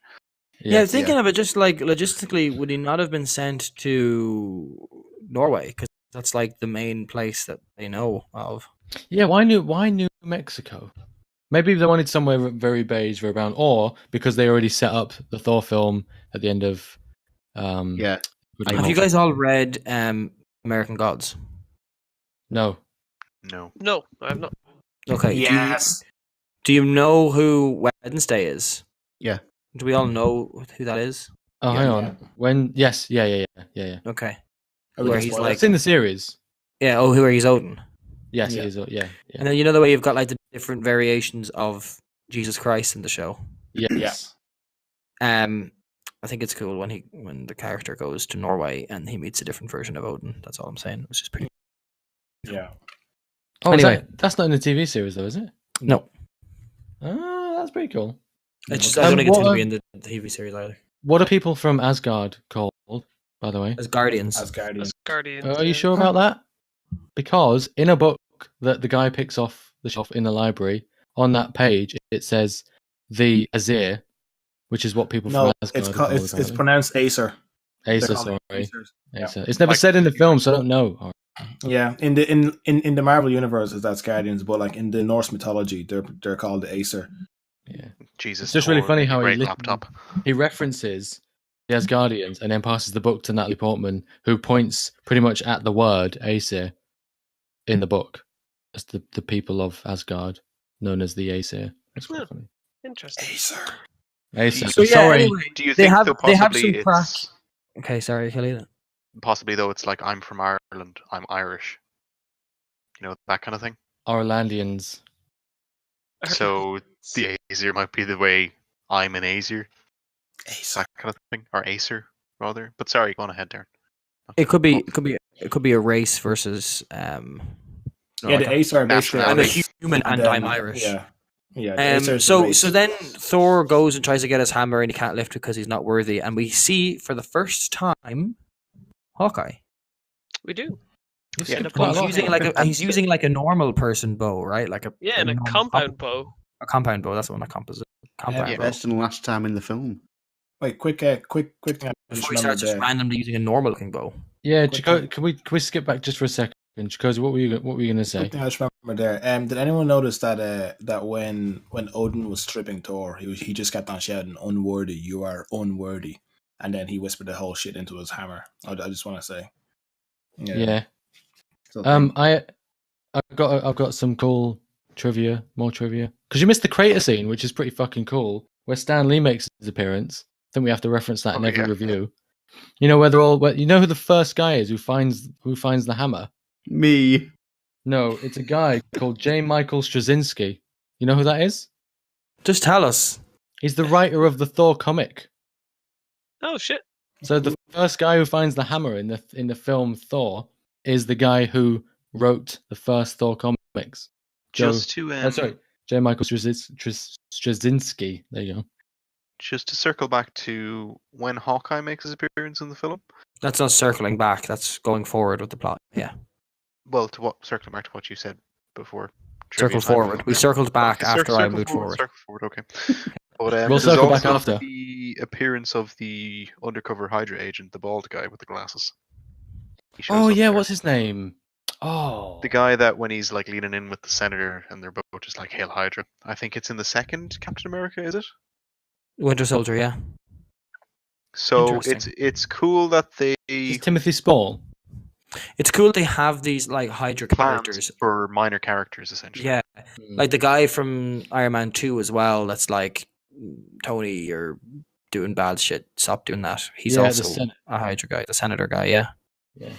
Yeah, thinking of it, just like logistically, would he not have been sent to Norway? Because that's like the main place that they know of. Yeah, why New Mexico? Maybe they wanted somewhere very beige, very brown, or because they already set up the Thor film at the end of. Yeah. Have you guys all read American Gods? No. No. No, I have not. Okay. Yes. Do you know who Wednesday is? Yeah. Do we all know who that is? Oh, Yeah. hang on. When? Yes. Yeah. Okay. Are we Where gonna he's spoil like- It's in the series. Yeah. Oh, who are he's Odin? Yes, Yeah. it is. Yeah. And then you know the way you've got like the different variations of Jesus Christ in the show. Yes. I think it's cool when the character goes to Norway and he meets a different version of Odin. That's all I'm saying. It's just pretty. Yeah. Oh, Anyway. that's not in the TV series, though, is it? No, Oh, that's pretty cool. it's just I don't think it's what going to are- be in the TV series either. What are people from Asgard called, by the way? As Guardians. As Guardian. As Guardians. Are you yeah. sure about that? Because in a book that the guy picks off the shelf in the library, on that page it says the Azir, which is what people No, from Asgard it's are called, called, it's apparently. pronounced Acer. Acer, They're called sorry. Acers. Yeah. Acer. It's never Like- said in the film, so I don't know. All right. Yeah, in the Marvel universe, that's Guardians, but like in the Norse mythology, they're called the Acer. Yeah. Jesus. It's just really Thor, funny how he great lit- laptop. He references the Asgardians and then passes the book to Natalie Portman, who points pretty much at the word Aesir in the book as the people of Asgard, known as the Aesir. That's quite Yeah. funny. Interesting. Acer. Aesir. So yeah, Sorry. anyway, Do you they think have- though they have possibly some crack- it's Okay, sorry, Khalid. possibly though it's like I'm from Ireland, I'm Irish. You know, that kind of thing. Irelandians. So the Aesir might be the way I'm an Aesir, Acer. that kind of thing, or Acer rather. But sorry, go on ahead, Darren. It could be a race versus Yeah, the Acer are basically I'm a Nationality. human and then- I'm Irish. Yeah, yeah. the Acer is the So race. then Thor goes and tries to get his hammer and he can't lift it because he's not worthy. And we see for the first time Hawkeye. We do. You've Yeah, skipped but quite a He's lot. using he's using like a normal person bow, right? Like a Yeah, and a normal compound bow. a compound bow. That's the one. A composite compound Yeah. bow. Best and last time in the film. Wait, quick thing. I just Before he remembered starts just there. randomly using a normal looking bow. Yeah, Quick Chico, thing. can we skip back just for a second? Chicozy, what were you going to say? Quick thing I just remembered there. Did anyone notice that that when Odin was stripping Thor, he just kept on shouting, "Unworthy, you are unworthy," and then he whispered the whole shit into his hammer. I just want to say, Yeah. So- I've got some cool more trivia. Because you missed the crater scene, which is pretty fucking cool, where Stan Lee makes his appearance. I think we have to reference that in Oh, every yeah. review. You know where they're all. You know who the first guy is who finds the hammer? Me. No, it's a guy called J. Michael Straczynski. You know who that is? Just tell us. He's the writer of the Thor comic. Oh shit! So the first guy who finds the hammer in the film Thor is the guy who wrote the first Thor comics. Just to Sorry, J. Michael Straczynski. There you go. just to circle back to when Hawkeye makes his appearance in the film. That's not circling back. That's going forward with the plot. Yeah. Well, circling back to what you said before. Circle trivia time. forward. We circled back Okay, after I circle moved forward. Circle forward, okay. But We'll there's circle back also after. the appearance of the undercover Hydra agent, the bald guy with the glasses. He shows Oh up yeah, there. what's his name? Oh, The guy that when he's like leaning in with the senator and they're both just like Hail Hydra. I think it's in the second Captain America, is it? Winter Soldier, yeah. So Interesting. it's cool that they It's Timothy Spall. It's cool they have these like Hydra planned characters. for minor characters essentially. Yeah. Like the guy from Iron Man 2 as well, that's like, Tony, you're doing bad shit. Stop doing that. He's Yeah, the also Sen- a Hydra guy, the Senator guy, yeah. Yeah.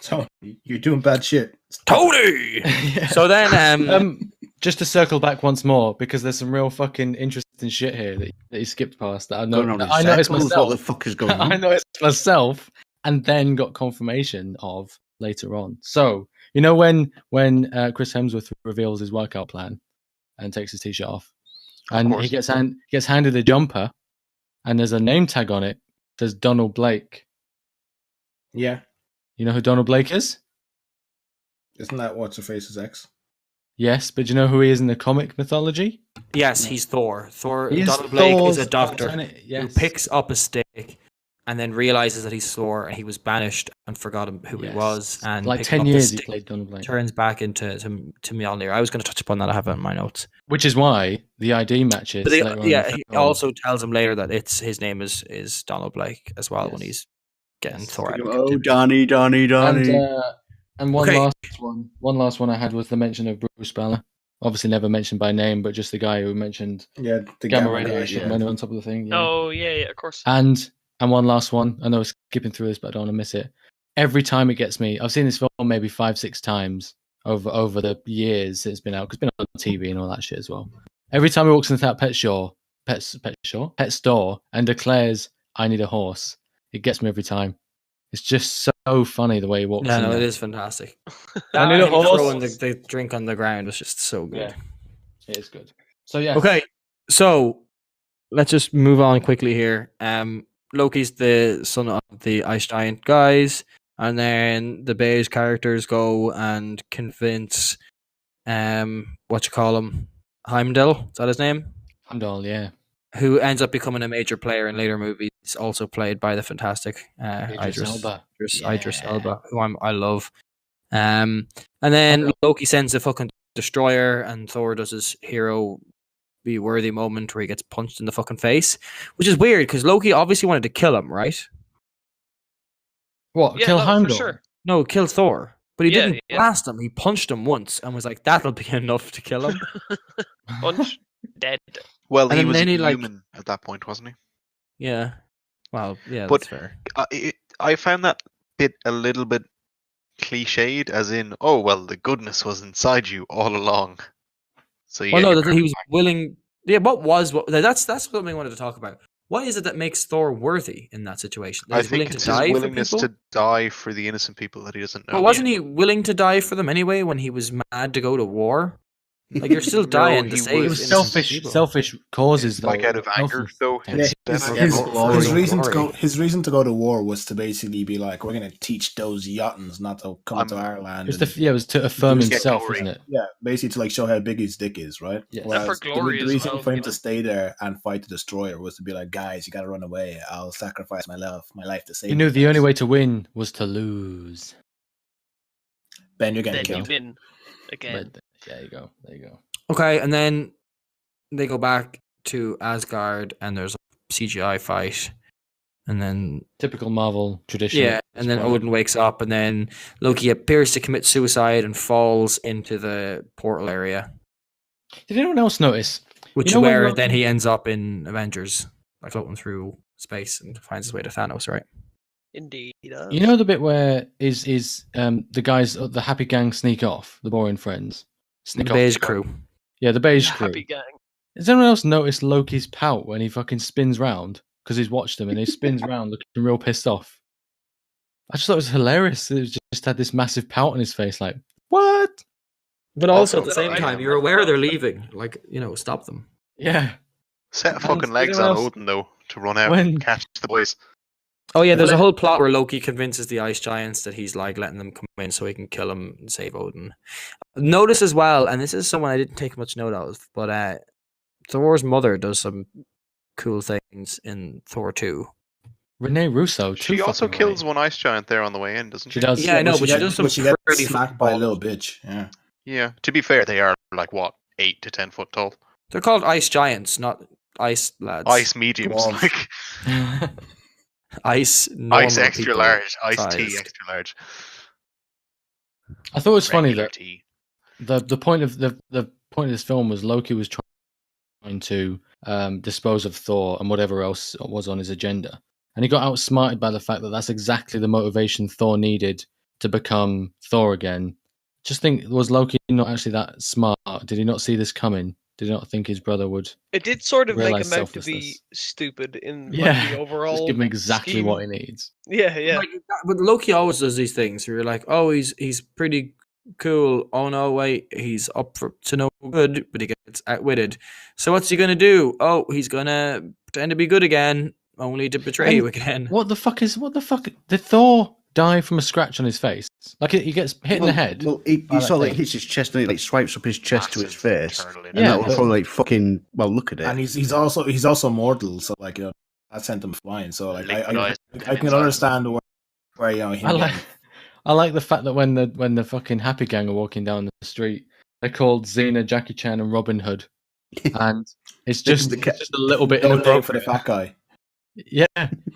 Tony, you're doing bad shit. Tony! Yeah. So then, just to circle back once more, because there's some real fucking interesting shit here that you skipped past that I know. Going around in I noticed circles, myself. What the fuck is going on? I noticed myself, and then got confirmation of later on. So you know when Chris Hemsworth reveals his workout plan and takes his t-shirt off, and course. he gets handed a jumper, and there's a name tag on it. It says Donald Blake. Yeah, You know who Donald Blake is? isn't that what's her face's ex? Yes, but do you know who he is in the comic mythology? yes, he's Thor. He is Donald Blake is Thor's a doctor alternate- who yes. picks up a stick and then realizes that he's Thor and he was banished and forgot who he was. And like picking 10 up the years he stick, played Gunblade. turns back into to Mjolnir. I was going to touch upon that. I have it in my notes. Which is why the ID matches. But later on in the he film. also tells him later that his name is Donald Blake as well when he's getting Thor out of captivity. Donnie. And one Okay. last one I had was the mention of Bruce Banner. Obviously never mentioned by name, but just the guy who mentioned Yeah, the gamma guy, radiation yeah. when they're on top of the thing. Yeah. Oh yeah, of course. And one last one. I know I'm skipping through this, but I don't want to miss it. Every time it gets me, I've seen this film maybe 5-6 times over the years it's been out, because it's been on TV and all that shit as well. Every time he walks into that pet store and declares, "I need a horse," it gets me every time. It's just so funny the way he walks in. No, there. it is fantastic. I need a him horse. throwing the drink on the ground was just so good. Yeah, it is good. So yeah. Okay, so let's just move on quickly here. Loki's the son of the ice giant guys, and then the beige characters go and convince Heimdall, is that his name? Heimdall, yeah. Who ends up becoming a major player in later movies, also played by the fantastic Idris Idris Elba, who I love. And then Loki sends a fucking destroyer, and Thor does his hero be worthy moment where he gets punched in the fucking face, which is weird because Loki obviously wanted to kill him, right? What? Yeah, Kill no, Heimdall? for sure. No, kill Thor, but he Yeah, didn't yeah. blast him. He punched him once and was like, "That'll be enough to kill him." Punch, dead. Well, And he then was he, like- human at that point, wasn't he? Yeah. Well, yeah, But- that's fair. I found that bit a little bit cliched, as in, oh well, the goodness was inside you all along. So you Well, get no, your that he power was back. willing. Yeah, that's something I wanted to talk about. What is it that makes Thor worthy in that situation? That I he's willing think to it's his die for willingness people. to die for the innocent people that he doesn't know. But wasn't he willing to die for them anyway when he was mad to go to war? Like you're still No, dying to he save was- It was innocent people. selfish causes, though. Like out of anger, though. Yeah, instead his, of- glory. his reason to Glory. go. His reason to go to war was to basically be like, we're going to teach those Jotuns not to come to our land. It was to affirm Get himself, glory. wasn't it? Yeah, basically to like show how big his dick is, right? Yes. And for Whereas glory the as reason well, for him you to know? stay there and fight the destroyer was to be like, guys, you got to run away. I'll sacrifice my life to save. He knew you the guys." only way to win was to lose. Ben, you're getting Then you killed. win again. But there you go. There you go. Okay, and then they go back to Asgard, and there's a CGI fight, and then Typical Marvel tradition. yeah, and then Odin wakes up, and then Loki appears to commit suicide and falls into the portal area, Did anyone else notice? which You know is when where Loki- then he ends up in Avengers, like floating through space and finds his way to Thanos, right? Indeed. You know the bit where is the guys, the happy gang sneak off, the boring friends? Sneak The off. beige crew. Yeah, the beige crew. Happy gang. Has anyone else noticed Loki's pout when he fucking spins round? Because he's watched him and he spins round looking real pissed off. I just thought it was hilarious. He just had this massive pout on his face, like, what? But also at the No, same I time, know. you're aware they're leaving. Like, stop them. Yeah. Set And fucking legs anyone on else- Odin, though, to run out When- and catch the boys. Oh yeah, there's a whole plot where Loki convinces the ice giants that he's like letting them come in so he can kill him and save Odin. Notice as well, and this is someone I didn't take much note of, but Thor's mother does some cool things in Thor 2. Renee Russo, too. She also fucking kills right. one ice giant there on the way in, doesn't she? She does. Yeah, I know, but she does some she gets pretty smacked by a little bitch. Yeah. Yeah. To be fair, they are like what, 8 to 10 foot tall. They're called ice giants, not ice lads. Ice mediums, Dwarves. like Ice. Normal ice extra people large, ice tea sized. extra large. I thought it was funny Regular that tea. the point of the point of this film was Loki was trying to dispose of Thor and whatever else was on his agenda, and he got outsmarted by the fact that that's exactly the motivation Thor needed to become Thor again. Just think, was Loki not actually that smart? Did he not see this coming? Did he not think his brother would It did sort of make realise him out to be selflessness? stupid in like, Yeah, the overall. just give him exactly scheme. what he needs? Yeah, yeah. Like, but Loki always does these things where you're like, oh, he's pretty cool. Oh no, wait, he's up to no good, but he gets outwitted. So what's he gonna do? Oh, he's gonna pretend to be good again, only to betray And you again. What the fuck? Did Thor die from a scratch on his face? Like he gets hit in the head. Well, he by that sort of like thing. hits his chest and he like swipes up his chest to his Massive face. turtle in And Yeah, that will but- probably like fucking, well, look at it. And he's also mortal, so like sent him flying. So like Liquidized I can inside. understand where you know him getting- I like the fact that when the fucking Happy Gang are walking down the street, they're called Xena, Jackie Chan, and Robin Hood, and it's just a little bit no name inappropriate for the fat guy. Yeah,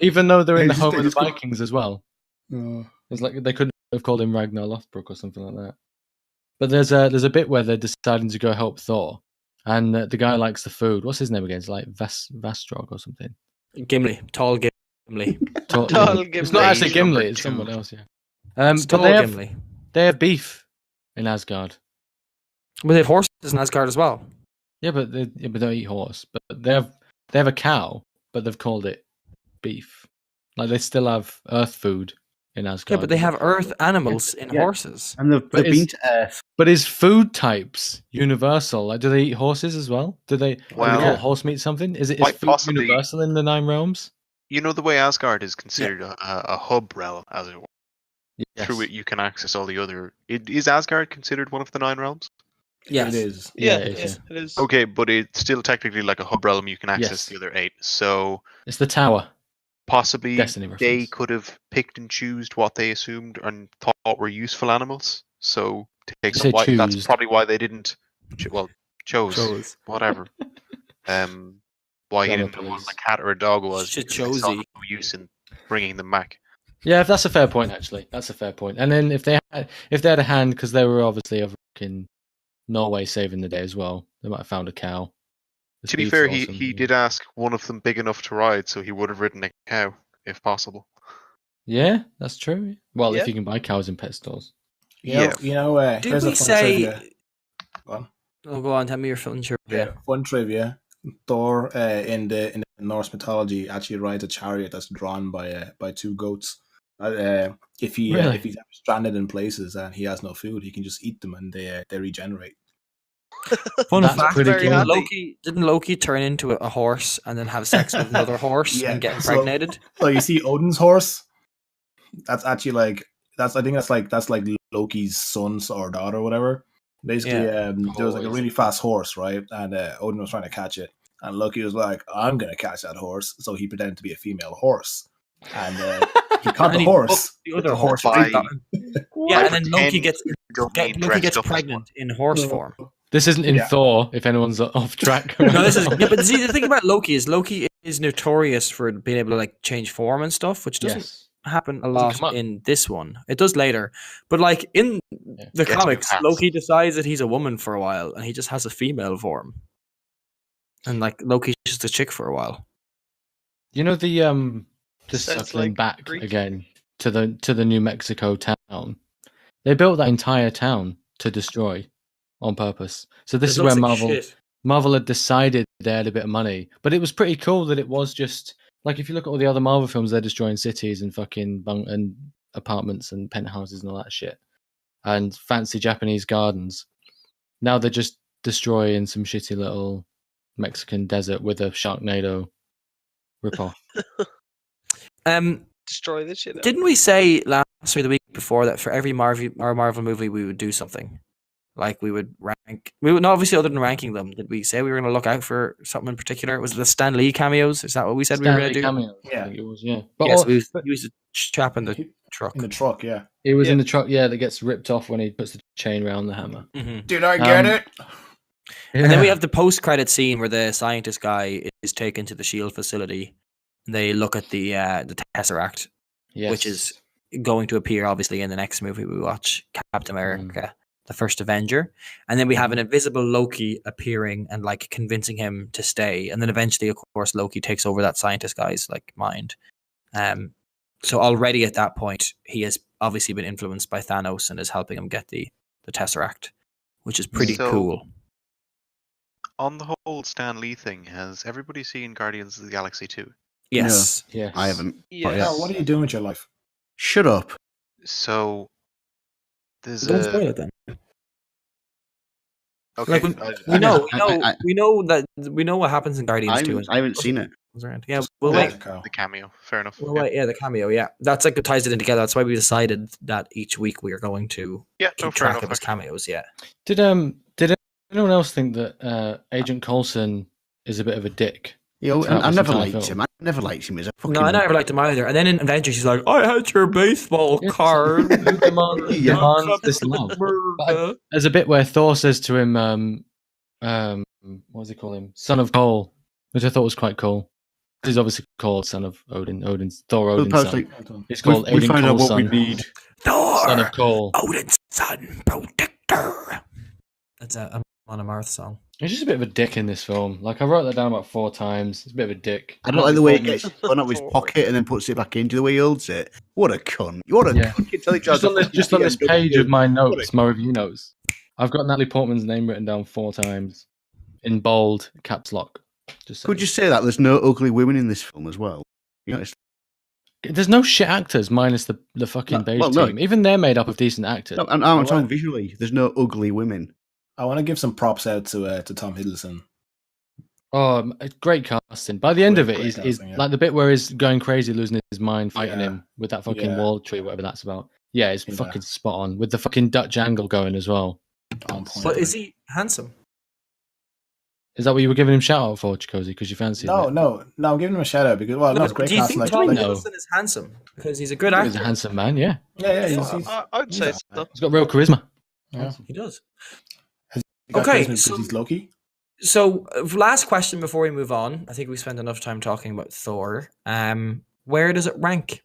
even though they're in the They home of the just go- Vikings as well. It's like they couldn't have called him Ragnar Lothbrok or something like that. But there's a bit where they're deciding to go help Thor, and the guy likes the food. What's his name again? It's like Vastrog or something. Gimli, tall Gimli. Tall Gimli. It's not actually He's Gimli. number It's 2. someone else. Yeah. It's But tall Gimli. they have beef in Asgard. Well, they have horses in Asgard as well. Yeah, but they don't eat horse. But they have a cow, but they've called it beef. Like they still have earth food in Asgard. Yeah, but they have earth animals in Yeah. horses. And they've But been is- to Earth. But is food types universal? Like, do they eat horses as well? Do they Well, call horse meat something? Is quite food possibly. universal in the Nine Realms? You know the way Asgard is considered a hub realm, as it were. Yes. Through it, you can access all the other. Is Asgard considered one of the 9 realms? Yes. It is. Yeah, Yeah, it is, it is. Okay, but it's still technically like a hub realm. You can access Yes. the other 8. So It's the tower. possibly Destiny they reference. could have picked and choosed what they assumed and thought were useful animals. So to take You say some, that's choosed. probably why they didn't. Chose. Chose. Whatever. Why he Grammar didn't know what police. a cat or a dog was. Shit, because they saw chosy. no use in bringing them back. Yeah, that's a fair point. Actually, that's a fair point. And then if they had a hand, because they were obviously over in Norway saving the day as well, they might have found a cow. To be fair, he did ask one of them big enough to ride, so he would have ridden a cow if possible. Yeah, that's true. Well, Yeah. if you can buy cows in pet stores. Yeah. Did Here's we a fun say? trivia. Go on. Oh, go on. Tell me your fun trivia. Fun trivia. Thor in the Norse mythology actually rides a chariot that's drawn by 2 goats. If he's ever stranded in places and he has no food, he can just eat them and they regenerate. Fun That's fact: pretty very cool. handy. Didn't Loki turn into a horse and then have sex with another horse Yeah, and get so- impregnated? So you see Odin's horse. That's actually like that's like Loki's son or daughter or whatever. Basically, there was like a really fast horse, right? And Odin was trying to catch it, and Loki was like, "I'm gonna catch that horse." So he pretended to be a female horse, and he caught And the he horse. fucked the other horse. By- Got him. Yeah, and then Loki pretend gets you don't mean dressed up as pregnant in horse No. form. This isn't in Yeah. Thor. If anyone's off track. No, this is but see the thing about Loki is notorious for being able to like change form and stuff, which doesn't Yes. happen a lot come up. in this one. It does later, but like in the Gets comics, new hats. Loki decides that he's a woman for a while, and he just has a female form, and like Loki's just a chick for a while. You know just Sounds circling like back Greek. again to the New Mexico town. They built that entire town to destroy on purpose. So this It is looks where like shit. Marvel had decided they had a bit of money, but it was pretty cool that it was just like if you look at all the other Marvel films, they're destroying cities and fucking and apartments and penthouses and all that shit, and fancy Japanese gardens. Now they're just destroying some shitty little Mexican desert with a Sharknado ripoff. Destroy this shit. Didn't we say last week, the week before, that for every Marvel movie we would do something? Like we would rank. We would, no, obviously, other than ranking them, did we say we were going to look out for something in particular? Was it the Stan Lee cameos? Is that what we said we were going to do? Cameo, Yeah. I think it was, yeah. But Yes, all- we used a chap in the truck. In the truck, yeah. it was Yeah. in the truck, yeah, that gets ripped off when he puts the chain around the hammer. Mhm. Did I get Um, it? And then we have the post-credit scene where the scientist guy is taken to the Shield facility. They look at the Tesseract, Yes. which is going to appear obviously in the next movie we watch, Captain America, the First Avenger. And then we have an invisible Loki appearing and like convincing him to stay. And then eventually, of course, Loki takes over that scientist guy's like mind. So already at that point, he has obviously been influenced by Thanos and is helping him get the Tesseract, which is pretty So- cool. On the whole Stan Lee thing, has everybody seen Guardians of the Galaxy 2? Yes. Yes. I haven't. Yeah. Yeah. Oh, what are you doing with your life? Shut up. So there's Don't a spoil it then. okay. Like, I- We know, I- we know what happens in Guardians I 2. haven't seen it. Yeah, we'll Yeah. wait. the cameo. Fair enough. We'll yeah. wait. Yeah, the cameo. Yeah, that's like it ties it in together. That's why we decided that each week we are going to Yeah, keep no, fair track enough. of his actually. cameos. Yeah. Did anyone else think that Agent Coulson is a bit of a dick You know, That I was never the kind of liked film. him. I never liked him as a fucking. No, I never liked him either. And then in Avengers, he's like, "I had your baseball Yes. card." Yeah. Demands this love. But there's a bit where Thor says to him, what does he call him? Son of Cole, which I thought was quite cool. He's obviously called Son of Odin. Thor Odin's Well, son. like, It's called we Aiden find out Cole's what we son. need. Thor, Son of Cole. Odin's son, protector. That's a on a Marth song. He's just a bit of a dick in this film. Like, I wrote that down about 4 times. He's a bit of a dick. I don't like the way he gets it out of his pocket and then puts it back into the way he holds it. What a cunt! What a Yeah. cunt! You tell each Just other on this page of my What notes, my review notes, I've got Natalie Portman's name written down 4 times in bold caps lock. Just Could saying. you say that there's no ugly women in this film as well? You know, There's no shit actors minus the fucking No, beige well, no. team. Even they're made up of decent actors. no, I'm talking visually. There's no ugly women. I want to give some props out to Tom Hiddleston. Oh, great casting. By the end of it, Great he's casting, yeah. like the bit where he's going crazy, losing his mind, fighting Yeah. him with that fucking Yeah. wall tree, whatever that's about. Yeah, it's Yeah. fucking spot on with the fucking Dutch angle going as well. On point. But is he handsome? Is that what you were giving him shout out for, Chikosi? Because you fancied No, it? no, I'm giving him a shout out because no, it's great Do you casting. think Like, Tom No. Hiddleston is handsome? Because he's a good He's actor. a handsome man, yeah. yeah, I'd say so. He's got real charisma. yeah. He does. He got Okay, charisma because so- he's Loki. So, last question before we move on. I think we spent enough time talking about Thor. Where does it rank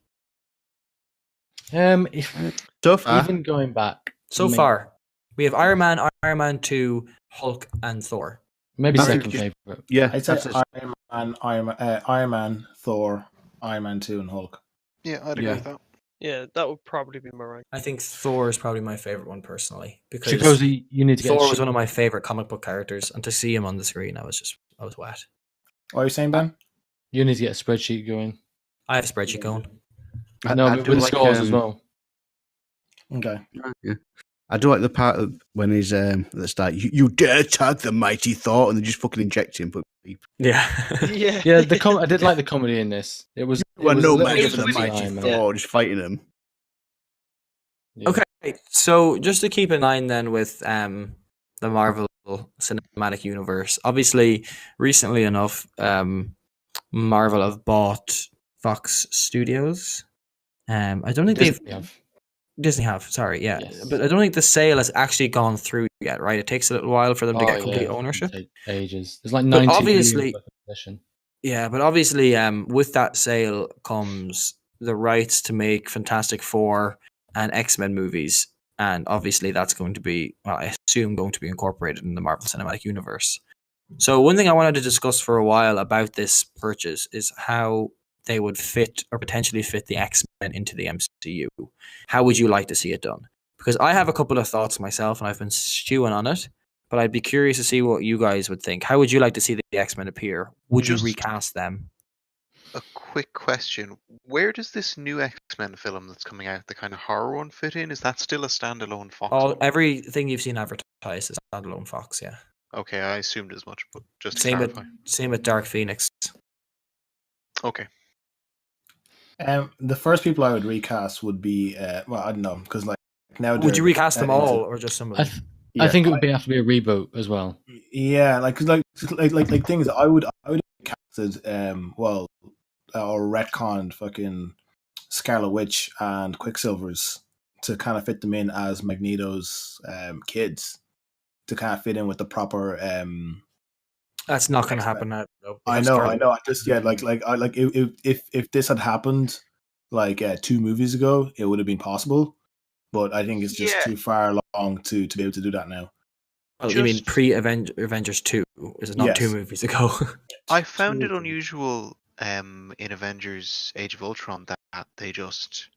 So far, Even going back, so far? We have Iron Man 2, Hulk, and Thor. maybe I second think favorite. yeah, I'd say that's it. Iron Man, Thor, Iron Man 2, and Hulk. Yeah, I'd agree Yeah. with that. Yeah, that would probably be my rank. I think Thor is probably my favorite one personally because Chikosi, you need to get Thor a was shit- one of my favorite comic book characters, and to see him on the screen, I was wet. What are you saying, Ben? You need to get a spreadsheet going. I have a spreadsheet going. No, I with do the like, scores as well. Okay. Yeah. I do like the part of when he's at the start. You dare attack the mighty Thor, and they just fucking inject him. But Yeah. Yeah. Yeah, I did like the comedy in this. It was. you are it was no a little match bit for the of a mighty time, man. Thor, just fighting him. Yeah. Okay, so just to keep in line then with the Marvel Cinematic Universe, obviously recently enough, Marvel have bought Fox Studios. I don't think Disney they've have. Disney have, sorry, yeah, Yes. but I don't think the sale has actually gone through yet. Right, it takes a little while for them to Oh, get complete yeah, ownership. it'll take ages. There's like But 90 obviously- possession. Yeah, but obviously, with that sale comes the rights to make Fantastic Four and X-Men movies, and obviously that's going to be, well, I assume, going to be incorporated in the Marvel Cinematic Universe. So one thing I wanted to discuss for a while about this purchase is how they would fit or potentially fit the X-Men into the MCU. How would you like to see it done? Because I have a couple of thoughts myself, and I've been stewing on it. But I'd be curious to see what you guys would think. How would you like to see the X-Men appear? Would you Just- recast them? A quick question: where does this new X-Men film that's coming out, the kind of horror one, fit in? Is that still a standalone Fox? one? Everything you've seen advertised is standalone Fox, yeah. Okay, I assumed as much, but just to Same with clarify. Dark Phoenix. Okay. The first people I would recast would be well, I don't know, because like now Would you they're- recast them uh, all or just some of I, them? th- Yeah. I think it would have to be a reboot as well. Yeah, like things I would have casted or retconned fucking Scarlet Witch and Quicksilver's to kind of fit them in as Magneto's kids to kind of fit in with the proper That's not going to X-Men. happen now. Though, I because know. Scarlet- I just if this had happened like 2 movies ago, it would have been possible. But I think it's just Yeah. too far along to be able to do that now. Well, you mean just- pre-Avengers 2? Is it not Yes. 2 movies ago? I found it Absolutely. unusual in Avengers Age of Ultron that they just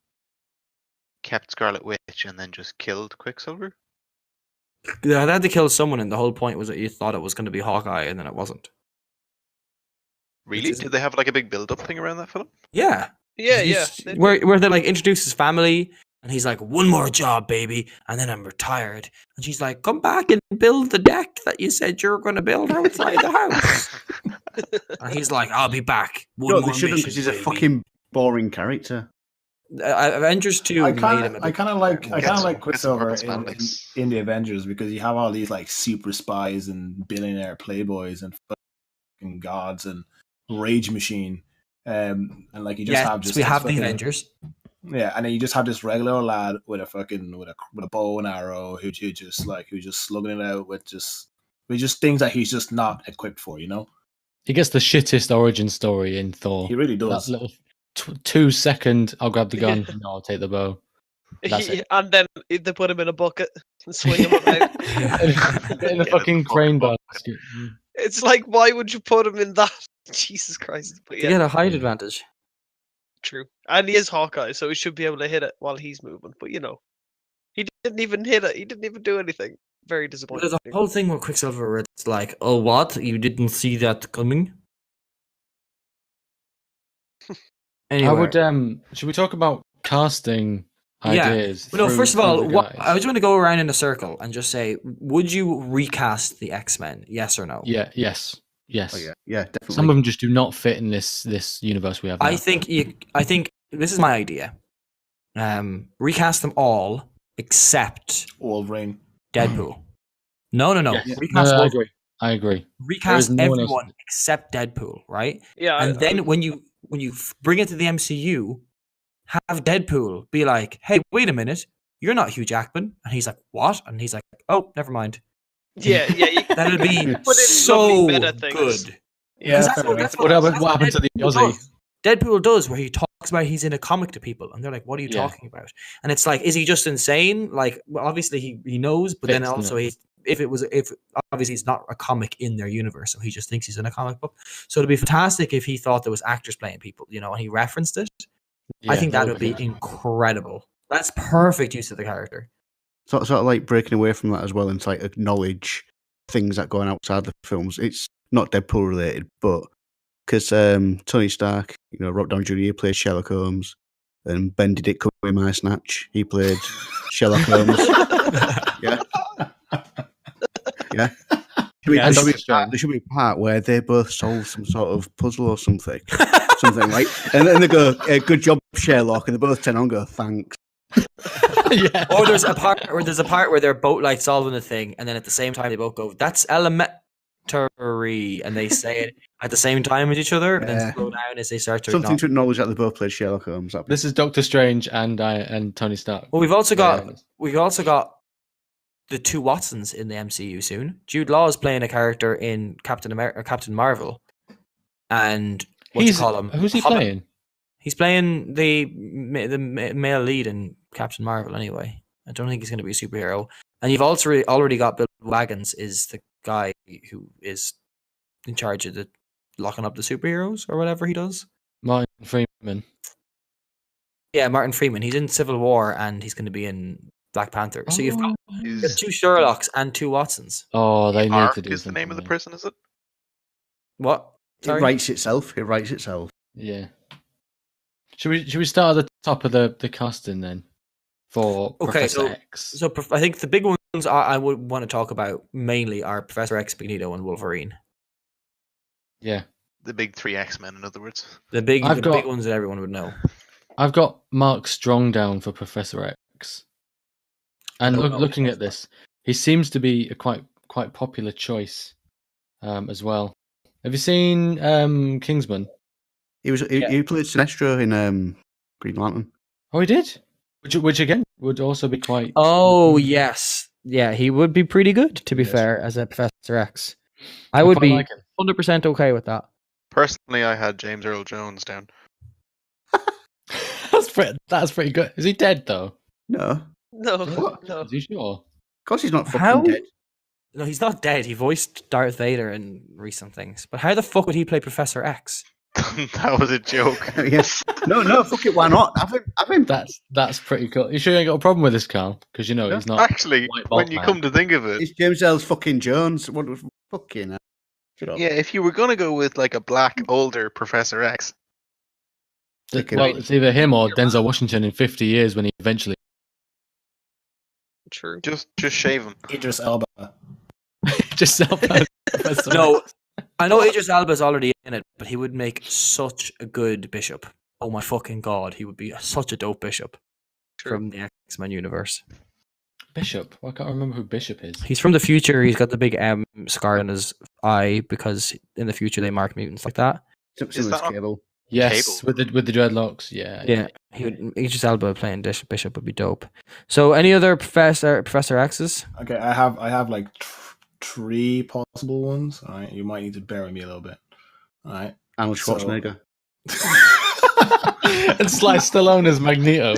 kept Scarlet Witch and then just killed Quicksilver. They had to kill someone, and the whole point was that you thought it was going to be Hawkeye, and then it wasn't. Really? isn't- Did they have like a big build-up thing around that film? Yeah. Yeah, He's- yeah. Where they like introduce his family, and he's like, "One more job, baby, and then I'm retired." And she's like, "Come back and build the deck that you said you were going to build outside the house." And he's like, "I'll be back." One No, more they shouldn't mission, because he's a baby." fucking boring character. Avengers 2 I made kind him a of bit like Get some Quicksilver purple spandex. in the Avengers because you have all these like super spies and billionaire playboys and fucking gods and rage machine, and like you just have we have the fucking, Avengers. yeah, and then you just have this regular lad with a bow and arrow who just slugging it out with just things that he's just not equipped for, you know. He gets the shittest origin story in Thor. He really That does. little 2 second, I'll grab the gun. No, I'll take the bow. That's it. And then they put him in a bucket and swing him about. In a fucking crane basket. It's like, why would you put him in that? Jesus Christ! But You yeah, get a height advantage. true. And he is Hawkeye, so he should be able to hit it while he's moving. But you know, he didn't even hit it. He didn't even do anything. Very disappointing. There's a whole thing with Quicksilver where it's like, oh, what? You didn't see that coming? Anyway. I would. Should we talk about casting ideas? No, first of all, through the guys? I just want to go around in a circle and just say, would you recast the X-Men? Yes or no? Yeah. Yes. Oh, yeah, definitely. Some of them just do not fit in this universe we have now. I think this is my idea. Recast them all except Wolverine. Deadpool. No. Yes. Recast No, Wolverine. I agree. Recast no one everyone else. except Deadpool, right? Yeah, And then when you bring it to the MCU, have Deadpool be like, "Hey, wait a minute, you're not Hugh Jackman," and he's like, "What?" And he's like, "Oh, never mind." yeah. You That'd be put in so lovely meta things. good. Yeah, That's fair what enough. What happened to the Deadpool Aussie? does. Deadpool does, where he talks about he's in a comic to people, and they're like, "What are you Yeah. talking about?" And it's like, is he just insane? Like, well, obviously he knows, but then Fits, also if obviously it's not a comic in their universe, so he just thinks he's in a comic book. So it'd be fantastic if he thought there was actors playing people, you know, and he referenced it. I think that would be incredible. That's perfect use of the character. Sort of like breaking away from that as well and to like acknowledge things that go on outside the films. It's not Deadpool related, but because Tony Stark, Robert Downey Jr. played Sherlock Holmes, and Benedict Cumberbatch, he played Sherlock Holmes. Yeah. There should be a part where they both solve some sort of puzzle or something. Something like, and then they go, "Good job, Sherlock," and they both turn on and go, "Thanks." Yeah. Or there's a part where they're both like solving the thing, and then at the same time they both go, "That's elementary," and they say it at the same time with each other, and then slow down as they start to something to acknowledge that they both played Sherlock Holmes. This is Doctor Strange and Tony Stark. Well, we've also got the two Watsons in the MCU soon. Jude Law is playing a character in Captain Marvel, and what's you call him? Who's he playing? He's playing the male lead in Captain Marvel. Anyway, I don't think he's going to be a superhero. And you've also already got Bill Waggins is the guy who is in charge of the locking up the superheroes or whatever he does. Martin Freeman. Yeah, Martin Freeman. He's in Civil War and he's going to be in Black Panther. So you've got two Sherlocks and two Watsons. Oh, they need to do is the name of the person, is it? What? Sorry? It writes itself. Yeah. Should we start at the top of the casting then for Professor X? So I think the big ones I would want to talk about mainly are Professor X, Magneto, and Wolverine. Yeah. The big 3 X-Men, in other words. The big ones that everyone would know. I've got Mark Strong down for Professor X. And looking at this, he seems to be a quite popular choice as well. Have you seen Kingsman? He played Sinestro in Green Lantern. Oh, he did? Which again would also be quite... Oh, yes. Yeah, he would be pretty good, to be fair, as a Professor X. I would be 100% okay with that. Personally, I had James Earl Jones down. That's pretty good. Is he dead, though? No. No. Is he sure? Of course he's not fucking dead. No, he's not dead. He voiced Darth Vader in recent things. But how the fuck would he play Professor X? That was a joke. Yes. No, fuck it, why not? Have him. That's pretty cool. You sure you ain't got a problem with this, Carl? Because he's not... Actually, when you come to think of it... It's James L. fucking Jones. What fucking... Shut up. Yeah, if you were going to go with like a black, older Professor X... it's either him or Denzel Washington in 50 years when he eventually... True. Just shave him. Idris Elba. Just Elba. No, I know Idris Elba's already in it, but he would make such a good bishop. Oh my fucking god, he would be such a dope bishop from the X-Men universe. Bishop? I can't remember who Bishop is. He's from the future. He's got the big M scar on his eye because in the future they mark mutants like that. Similar that to on- Cable. Yes, Cable. with the dreadlocks. Yeah. He would Idris Elba playing Bishop would be dope. So any other Professor X's? Okay, I have like three possible ones. All right, you might need to bear with me a little bit. All right, Arnold So- Schwarzenegger. And Sly Stallone as Magneto.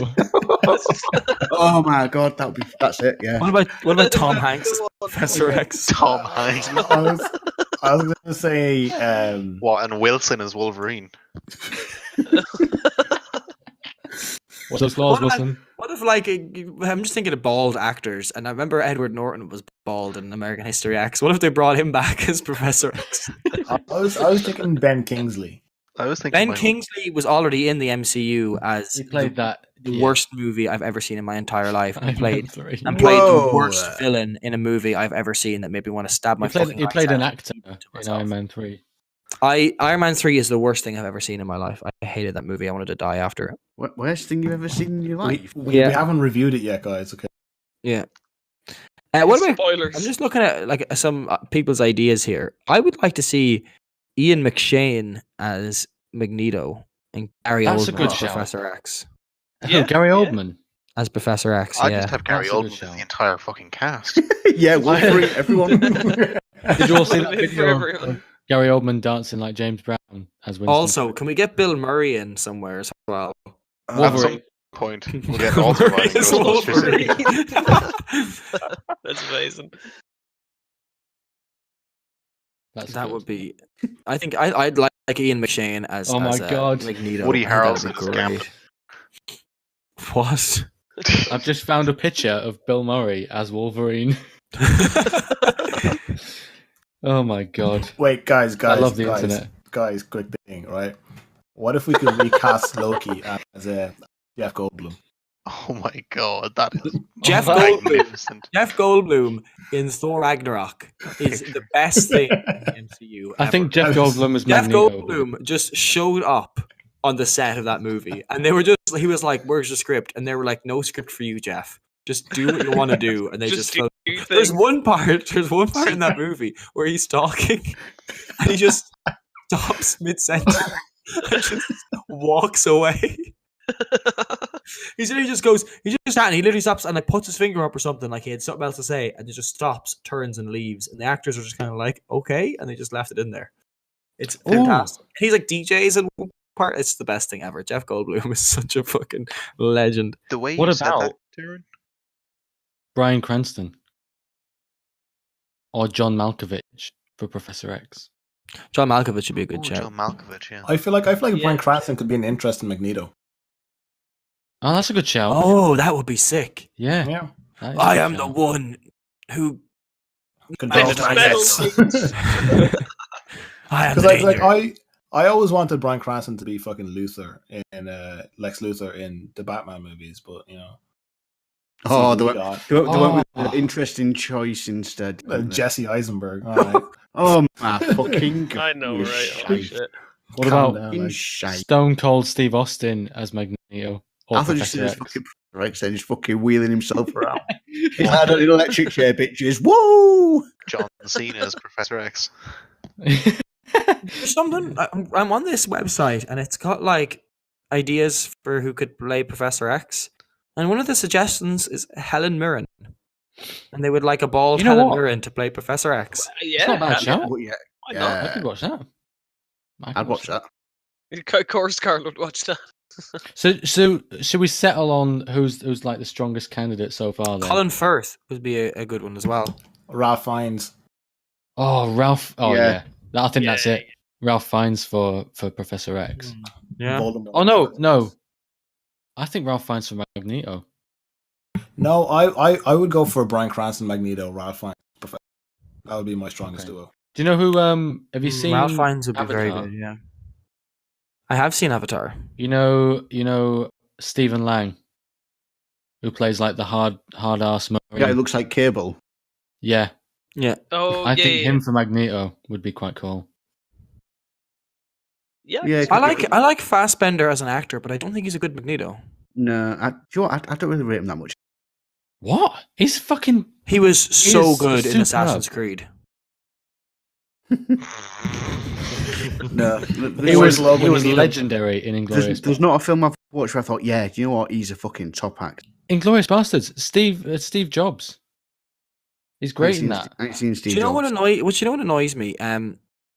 Oh my god, that's it. Yeah. What about Tom Hanks as Go on. Professor X? Tom Hanks. I was gonna say What, and Wilson as Wolverine? What's those claws, What about- Wilson? What if I'm just thinking of bald actors, and I remember Edward Norton was bald in American History X. What if they brought him back as Professor X? I was thinking Ben Kingsley. I was thinking Ben Kingsley was already in the MCU as He played that. the worst movie I've ever seen in my entire life, and Iron played Man 3. and played Whoa. the worst villain in a movie I've ever seen that made me want to stab my fucking He played eyes an out actor to in myself. Iron Man 3. Iron Man 3 is the worst thing I've ever seen in my life. I hated that movie. I wanted to die after it. Worst thing you've ever seen in your life? We Yeah. haven't reviewed it yet, guys. Okay. Yeah. What about? Spoilers. I'm just looking at like some people's ideas here. I would like to see Ian McShane as Magneto and Gary That's a Oldman good as shout. Professor X. Yeah, Gary yeah. Oldman. As Professor X, I yeah. just have Gary That's a good Oldman show. as the entire fucking cast. Yeah, Wolverine, everyone. Did you all see that For video everyone. of Gary Oldman dancing like James Brown as Winston? Also, can we get Bill Murray in somewhere as well? At Wolverine. some point, we'll get all surviving As Ghostbusters. Wolverine. That's amazing. That's That good. would be. I think I'd like Ian McShane as. Oh my as, God. Magneto. Woody I think that'd Harrelson be as Gambit. great. What? I've just found a picture of Bill Murray as Wolverine. Oh my god. Wait, guys, I love the internet. guys, quick thing, right? What if we could recast Loki as Jeff Goldblum? Oh my god, that is Jeff Oh, Goldblum. magnificent. Jeff Goldblum in Thor Ragnarok is the best thing in the MCU. I think ever. Jeff Goldblum is Jeff Magneto. Goldblum just showed up on the set of that movie, and they were he was like, "Where's the script?" And they were like, "No script for you, Jeff. Just do what you want to do." And they just do There's things. one part in that movie where he's talking, and he just stops mid sentence and just walks away. He literally stops and like puts his finger up or something, like he had something else to say, and he just stops, turns, and leaves. And the actors are just kind of like, okay, and they just left it in there. It's fantastic. And he's like DJs and part. It's the best thing ever. Jeff Goldblum is such a fucking legend. The way What you said about- that, Darren? Bryan Cranston. Or John Malkovich for Professor X. John Malkovich should be a good Ooh, shout. John Malkovich, yeah. I feel like Yeah. Bryan Cranston could be an interesting Magneto. Oh, that's a good shout. Oh, that would be sick. Yeah. Yeah. that is a I good am the shout. one who. Controls Metal magnets. I am the Because like danger. I always wanted Bryan Cranston to be fucking Luthor in Lex Luthor in the Batman movies, but you know. Oh, they the one with Oh. the interesting choice instead. Jesse Eisenberg. All right. Oh my fucking god. I know, You right? Oh, shite. shit. What Calm about down, like. Shite. Stone Cold Steve Austin as Magneto? Or I thought you said Professor his X? fucking right, saying he's fucking wheeling himself around. He's had an electric chair bitches. Woo! John Cena as Professor X. There's something. I'm on this website, and it's got like ideas for who could play Professor X, and one of the suggestions is Helen Mirren, and they would like a bald You know Helen what? Mirren to play Professor X. It's not a bad shout. Well, yeah, Why not? I could watch that. I'd watch that. Of course, Carl would watch that. So should we settle on who's like the strongest candidate so far? Then? Colin Firth would be a good one as well. Ralph Fiennes. Oh, Ralph. Oh Yeah. yeah. I think that's Yeah, it. Ralph Fiennes for Professor X. Yeah. Voldemort. Oh no. I think Ralph Fiennes for Magneto. No, I would go for Bryan Cranston, Magneto, Ralph Fiennes. Professor. That would be my strongest Okay. duo. Do you know who? Have you seen Ralph Fiennes would be very Avatar? good. Yeah. I have seen Avatar. You know Stephen Lang, who plays like the hard ass Marine. Yeah, it looks like Cable. Yeah, Yeah. Oh, I yeah, think yeah. him for Magneto would be quite cool. Yeah, Yeah, I like Fassbender as an actor, but I don't think he's a good Magneto. No, do you know what? I don't really rate him that much. What? He's fucking. He was so is good in superb. Assassin's Creed. No, It was legendary in Inglourious. There's not a film I've watched where I thought, yeah, do you know what? He's a fucking top act. Inglourious Bastards. Steve Jobs. He's great in that. I ain't seen Steve Do you know Jobs. what annoys me?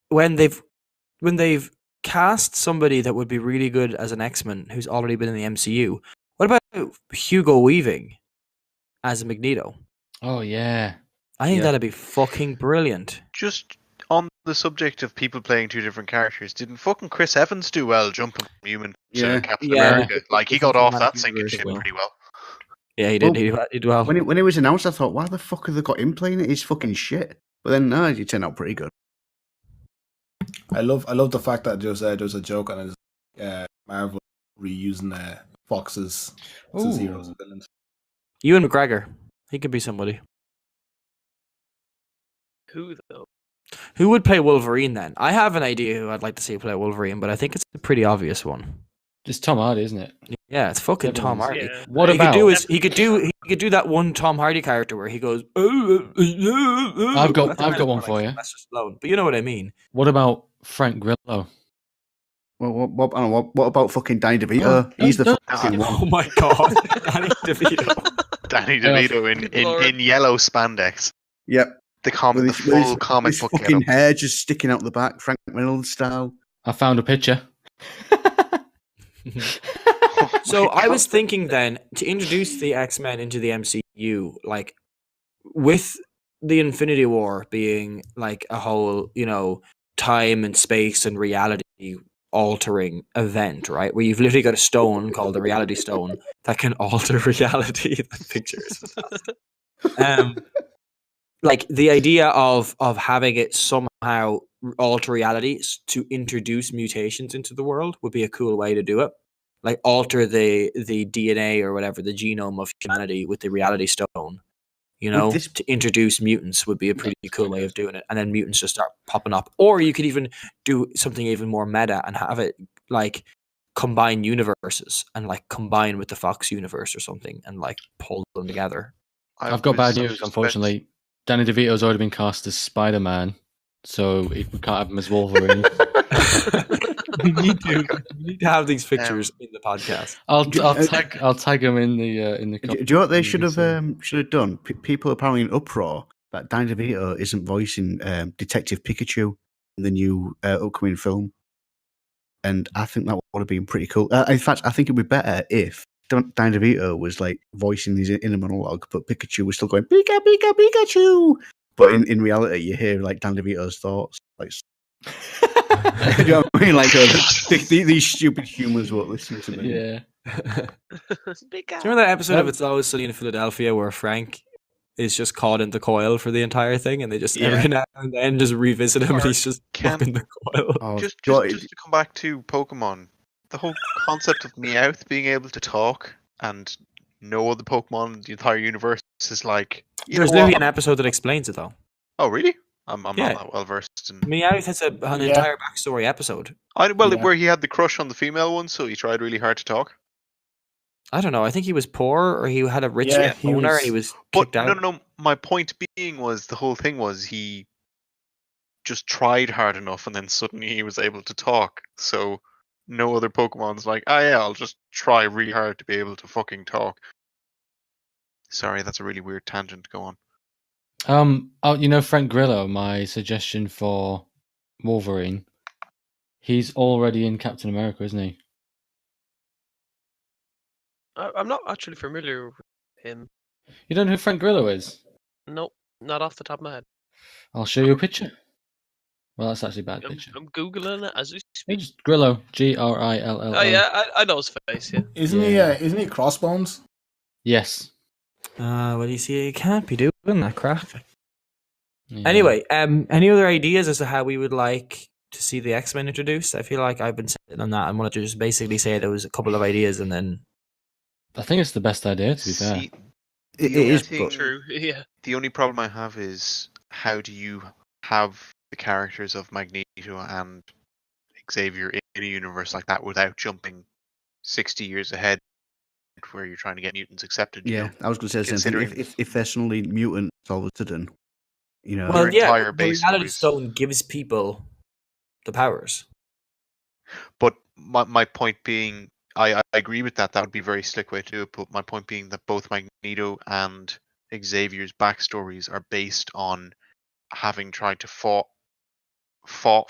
When they've cast somebody that would be really good as an X-Men who's already been in the MCU. What about Hugo Weaving as a Magneto? Oh yeah, I think that'd be fucking brilliant. Just on the subject of people playing two different characters, didn't fucking Chris Evans do well jumping from human to Captain America? Like, he got off that sinking ship pretty well. Yeah, he did. He did well. When it was announced, I thought, why the fuck have they got him playing it? He's fucking shit. But then, no, he turned out pretty good. I love the fact that there's a joke on his Marvel reusing Fox's heroes and villains. Ewan McGregor, he could be somebody. Who though? Who would play Wolverine then? I have an idea who I'd like to see play Wolverine, but I think it's a pretty obvious one. It's Tom Hardy, isn't it? Yeah, it's fucking Tom Hardy. Yeah. What he about? He could do that one Tom Hardy character where he goes. I've got one for you. But you know what I mean. What about Frank Grillo? Well, what about fucking Danny DeVito? He's the fucking one. Oh my god, Danny DeVito. Danny DeVito in yellow spandex. Yep. The full comic book fucking hair just sticking out the back, Frank Reynolds style. I found a picture. So I was thinking then to introduce the X-Men into the MCU, like with the Infinity War being like a whole, time and space and reality altering event, right? Where you've literally got a stone called the Reality Stone that can alter reality. The picture is fantastic. Like the idea of having it somehow alter reality to introduce mutations into the world would be a cool way to do it. Like alter the DNA or whatever, the genome of humanity with the Reality Stone. To introduce mutants would be a pretty cool way of doing it. And then mutants just start popping up. Or you could even do something even more meta and have it like combine universes and like combine with the Fox universe or something and like pull them together. I've got bad news, unfortunately. Danny DeVito's already been cast as Spider-Man, so we can't have him as Wolverine. we need to have these pictures in the podcast. I'll tag him in the. Do you know what they should have done? People are apparently in uproar that Danny DeVito isn't voicing Detective Pikachu in the new upcoming film, and I think that would have been pretty cool. In fact, I think it'd be better if Danny DeVito was like voicing his inner monologue, but Pikachu was still going Pika Pika Pikachu. But in reality, you hear like Danny DeVito's thoughts, like. You know what I mean? Like these stupid humans won't listen to me. Yeah. Do you remember that episode of It's Always Sunny in Philadelphia where Frank is just caught in the coil for the entire thing, and they just every now and then just revisit him, and he's just up in the coil. Oh, just to come back to Pokemon, the whole concept of Meowth being able to talk and no other Pokemon in the entire universe is like. There's literally an episode that explains it, though. Oh, really? I'm not that well versed in. Meowth has an entire backstory episode. Where he had the crush on the female one, so he tried really hard to talk. I don't know. I think he was poor, or he had a rich owner, and he was kicked out. No. My point being was the whole thing was he just tried hard enough, and then suddenly he was able to talk. So no other Pokemon's like, I'll just try really hard to be able to fucking talk. Sorry, that's a really weird tangent. Go on. Frank Grillo, my suggestion for Wolverine, he's already in Captain America, isn't he? I'm not actually familiar with him. You don't know who Frank Grillo is? Nope, not off the top of my head. I'll show you a picture. Well, that's actually a bad picture. I'm Googling it as we speak. It's Grillo, Grillo. Oh yeah, I know his face, yeah. Isn't he Crossbones? Yes. Well, you see, you can't be doing that crap. Yeah. Anyway, any other ideas as to how we would like to see the X-Men introduced? I feel like I've been sitting on that. I wanted to just basically say there was a couple of ideas, and then I think it's the best idea. To be fair, it is true. Yeah. The only problem I have is how do you have the characters of Magneto and Xavier in a universe like that without jumping 60 years ahead, where you're trying to get mutants accepted? Yeah, I was going to say the same thing. If they're suddenly mutants all of a sudden, well, the Reality Stone gives people the powers. But my point being, I agree with that. That would be a very slick way to do it. But my point being that both Magneto and Xavier's backstories are based on having tried to fought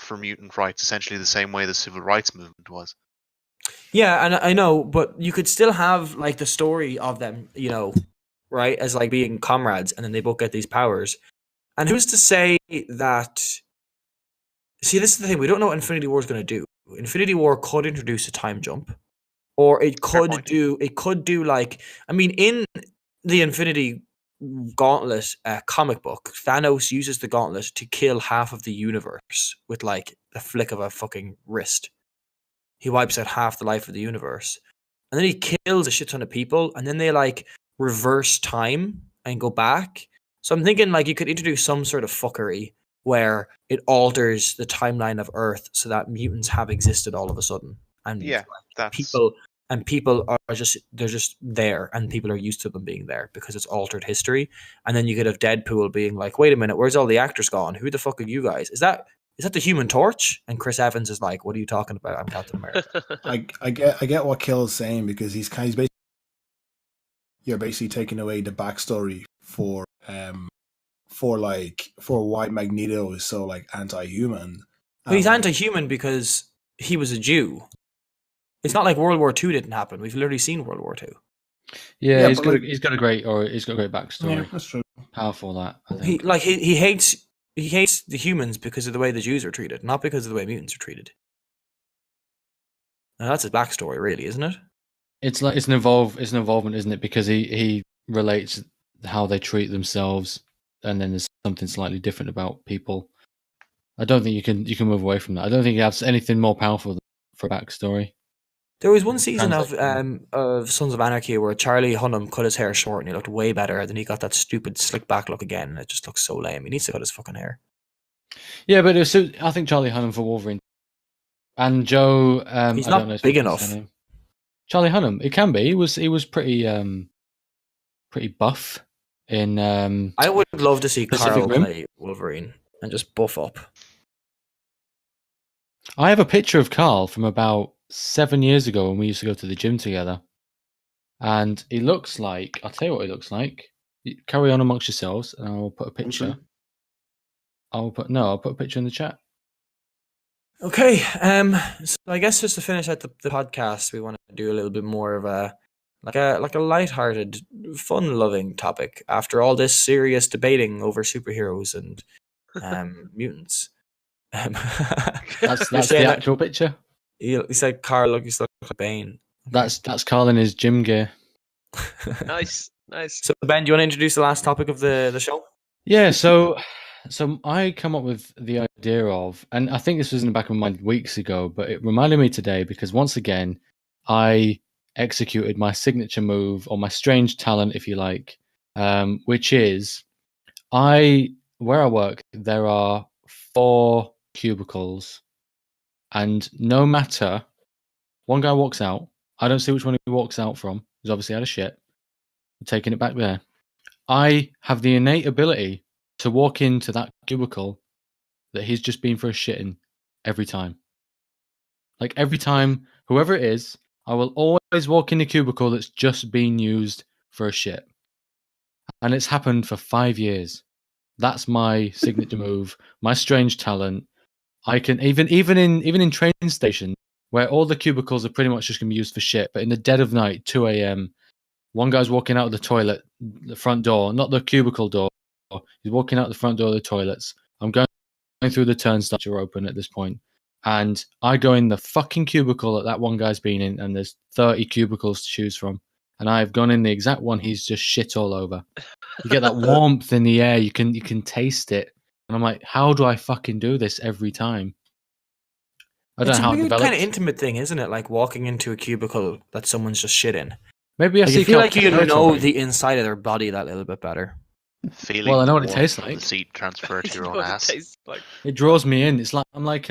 for mutant rights, essentially the same way the civil rights movement was. Yeah, and I know, but you could still have like the story of them, right, as like being comrades, and then they both get these powers. And who's to say that? See, this is the thing. We don't know what Infinity War is going to do. Infinity War could introduce a time jump, or it could do. It could do like. I mean, in the Infinity Gauntlet comic book, Thanos uses the gauntlet to kill half of the universe with like the flick of a fucking wrist. He wipes out half the life of the universe, and then he kills a shit ton of people, and then they like reverse time and go back. So I'm thinking like you could introduce some sort of fuckery where it alters the timeline of Earth so that mutants have existed all of a sudden, and people are just there, and people are used to them being there because it's altered history. And then you could have Deadpool being like, "Wait a minute, where's all the actors gone? Who the fuck are you guys? Is that the Human Torch?" And Chris Evans is like, "What are you talking about? I'm Captain America." I get what Kill is saying, because he's basically, you're basically taking away the backstory for why Magneto is so like anti-human. But he's anti-human because he was a Jew. It's not like World War II didn't happen. We've literally seen World War II. Yeah, he's got a great backstory. Yeah, that's true. Powerful that, I think. He hates the humans because of the way the Jews are treated, not because of the way mutants are treated. And that's his backstory, really, isn't it? It's like it's an involvement, isn't it? Because he relates how they treat themselves, and then there's something slightly different about people. I don't think you can move away from that. I don't think he has anything more powerful for a backstory. There was one season of Sons of Anarchy where Charlie Hunnam cut his hair short and he looked way better, and then he got that stupid slick back look again, and it just looks so lame. He needs to cut his fucking hair. Yeah, but I think Charlie Hunnam for Wolverine. And Joe, he's not big enough. Charlie Hunnam, it can be. He was pretty buff in. I would love to see Carl play Wolverine and just buff up. I have a picture of Carl from about 7 years ago when we used to go to the gym together, and he looks like. I'll tell you what he looks like. Carry on amongst yourselves, and I'll put a picture. Okay. I'll put a picture in the chat. Okay, so I guess just to finish out the podcast, we want to do a little bit more of a lighthearted, fun-loving topic after all this serious debating over superheroes and mutants. That's the actual picture. He said, "Carl, look, you still look like Bane." That's Carl in his gym gear. Nice. So Ben, do you want to introduce the last topic of the show? Yeah, so I come up with the idea of, and I think this was in the back of my mind weeks ago, but it reminded me today because once again, I executed my signature move, or my strange talent, if you like, which is where I work, there are 4 cubicles, and no matter, one guy walks out, I don't see which one he walks out from. He's obviously had a shit. I'm taking it back there. I have the innate ability to walk into that cubicle that he's just been for a shitting every time. Like every time, whoever it is, I will always walk in the cubicle that's just been used for a shit. And it's happened for 5 years. That's my signature move, my strange talent. I can even in train stations where all the cubicles are pretty much just going to be used for shit, but in the dead of night, 2 a.m., one guy's walking out of the toilet, the front door, not the cubicle door. He's walking out the front door of the toilets. I'm going through the turnstiles are open at this point, and I go in the fucking cubicle that one guy's been in, and there's 30 cubicles to choose from, and I've gone in the exact one he's just shit all over. You get that warmth in the air. You can taste it, and I'm like, how do I fucking do this every time? I don't know how it develops. It's a kind of intimate thing, isn't it? Like walking into a cubicle that someone's just shit in. Maybe I feel like you know the inside of their body that little bit better. Feeling well, I know what it tastes like. The seat transfer to your own ass. It draws me in. It's like I'm like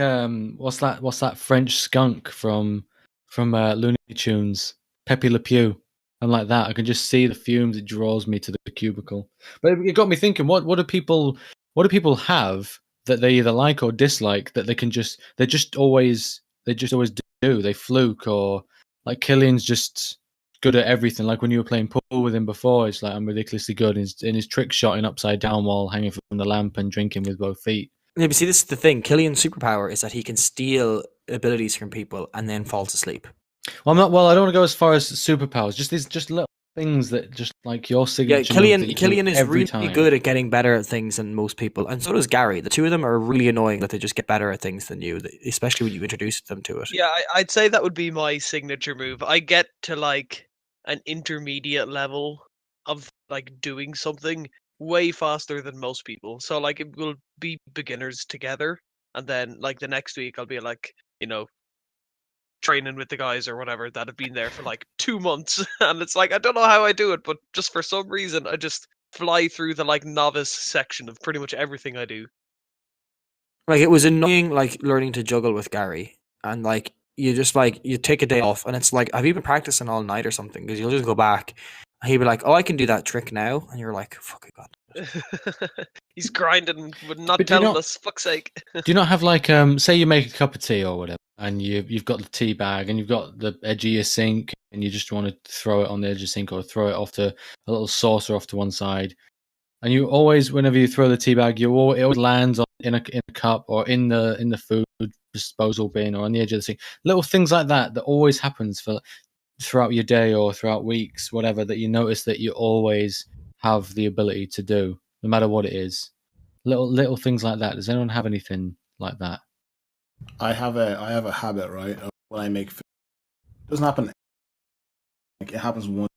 what's that French skunk from Looney Tunes, Pepe Le Pew. I'm like that. I can just see the fumes. It draws me to the cubicle. But it got me thinking. What do people have that they either like or dislike that they're just always they just always do. They fluke, or like Killian's just good at everything. Like when you were playing pool with him before, it's like I'm ridiculously good in his trick shotting upside down while hanging from the lamp and drinking with both feet. Yeah, but see, this is the thing. Killian's superpower is that he can steal abilities from people and then falls asleep. Well, I don't want to go as far as superpowers. Just these, just little things that just like your signature. Yeah, Killian is really time. good at getting better at things than most people, and so does Gary. The two of them are really annoying that they just get better at things than you, especially when you introduce them to it. Yeah, I'd say that would be my signature move. I get to like an intermediate level of like doing something way faster than most people. So like it will be beginners together, and then like the next week I'll be like, training with the guys or whatever that have been there for like 2 months, and it's like I don't know how I do it, but just for some reason I just fly through the like novice section of pretty much everything I do. Like it was annoying, like learning to juggle with Gary, and like you just like you take a day off, and it's like have you been practicing all night or something? Because you'll just go back, and he'd be like, "Oh, I can do that trick now," and you're like, "Fuck it, God." He's grinding, but not But do you telling not- us. Fuck's sake. Do you not have like say you make a cup of tea or whatever, and you've got the tea bag and you've got the edge of your sink, and you just want to throw it on the edge of the sink or throw it off to a little saucer off to one side, and you always, whenever you throw the tea bag, it always lands in a cup or in the food disposal bin or on the edge of the sink. Little things like that always happens throughout your day or throughout weeks, whatever, that you notice that you always have the ability to do, no matter what it is. Little things like that. Does anyone have anything like that? I have a habit, right? Of when I make food, it doesn't happen. Like it happens once,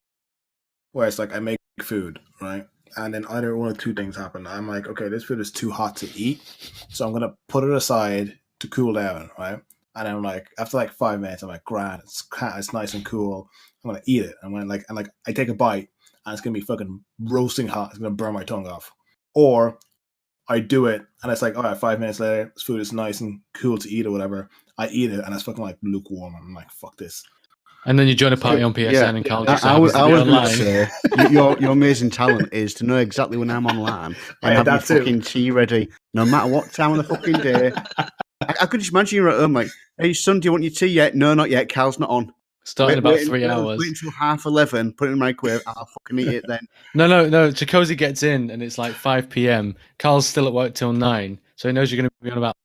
where it's like I make food, right? And then either one or two things happen. I'm like, okay, this food is too hot to eat, so I'm gonna put it aside to cool down, right? And I'm like, after like 5 minutes, I'm like, grand, it's nice and cool. I'm gonna eat it. And when I take a bite, and it's gonna be fucking roasting hot. It's gonna burn my tongue off. Or I do it, and it's like, all right, 5 minutes later, this food is nice and cool to eat or whatever. I eat it, and it's fucking like lukewarm. I'm like, fuck this. And then you join a party on PSN and Carl just I was online. going to say, your amazing talent is to know exactly when I'm online and have your fucking tea ready, no matter what time of the fucking day. I could just imagine you're at home like, hey, son, do you want your tea yet? No, not yet. Carl's not on. Starting about 3 hours. Wait until 11:30, put it in the microwave, I'll fucking eat it then. No. Chikosi gets in and it's like 5 p.m. Carl's still at work till 9, so he knows you're going to be on about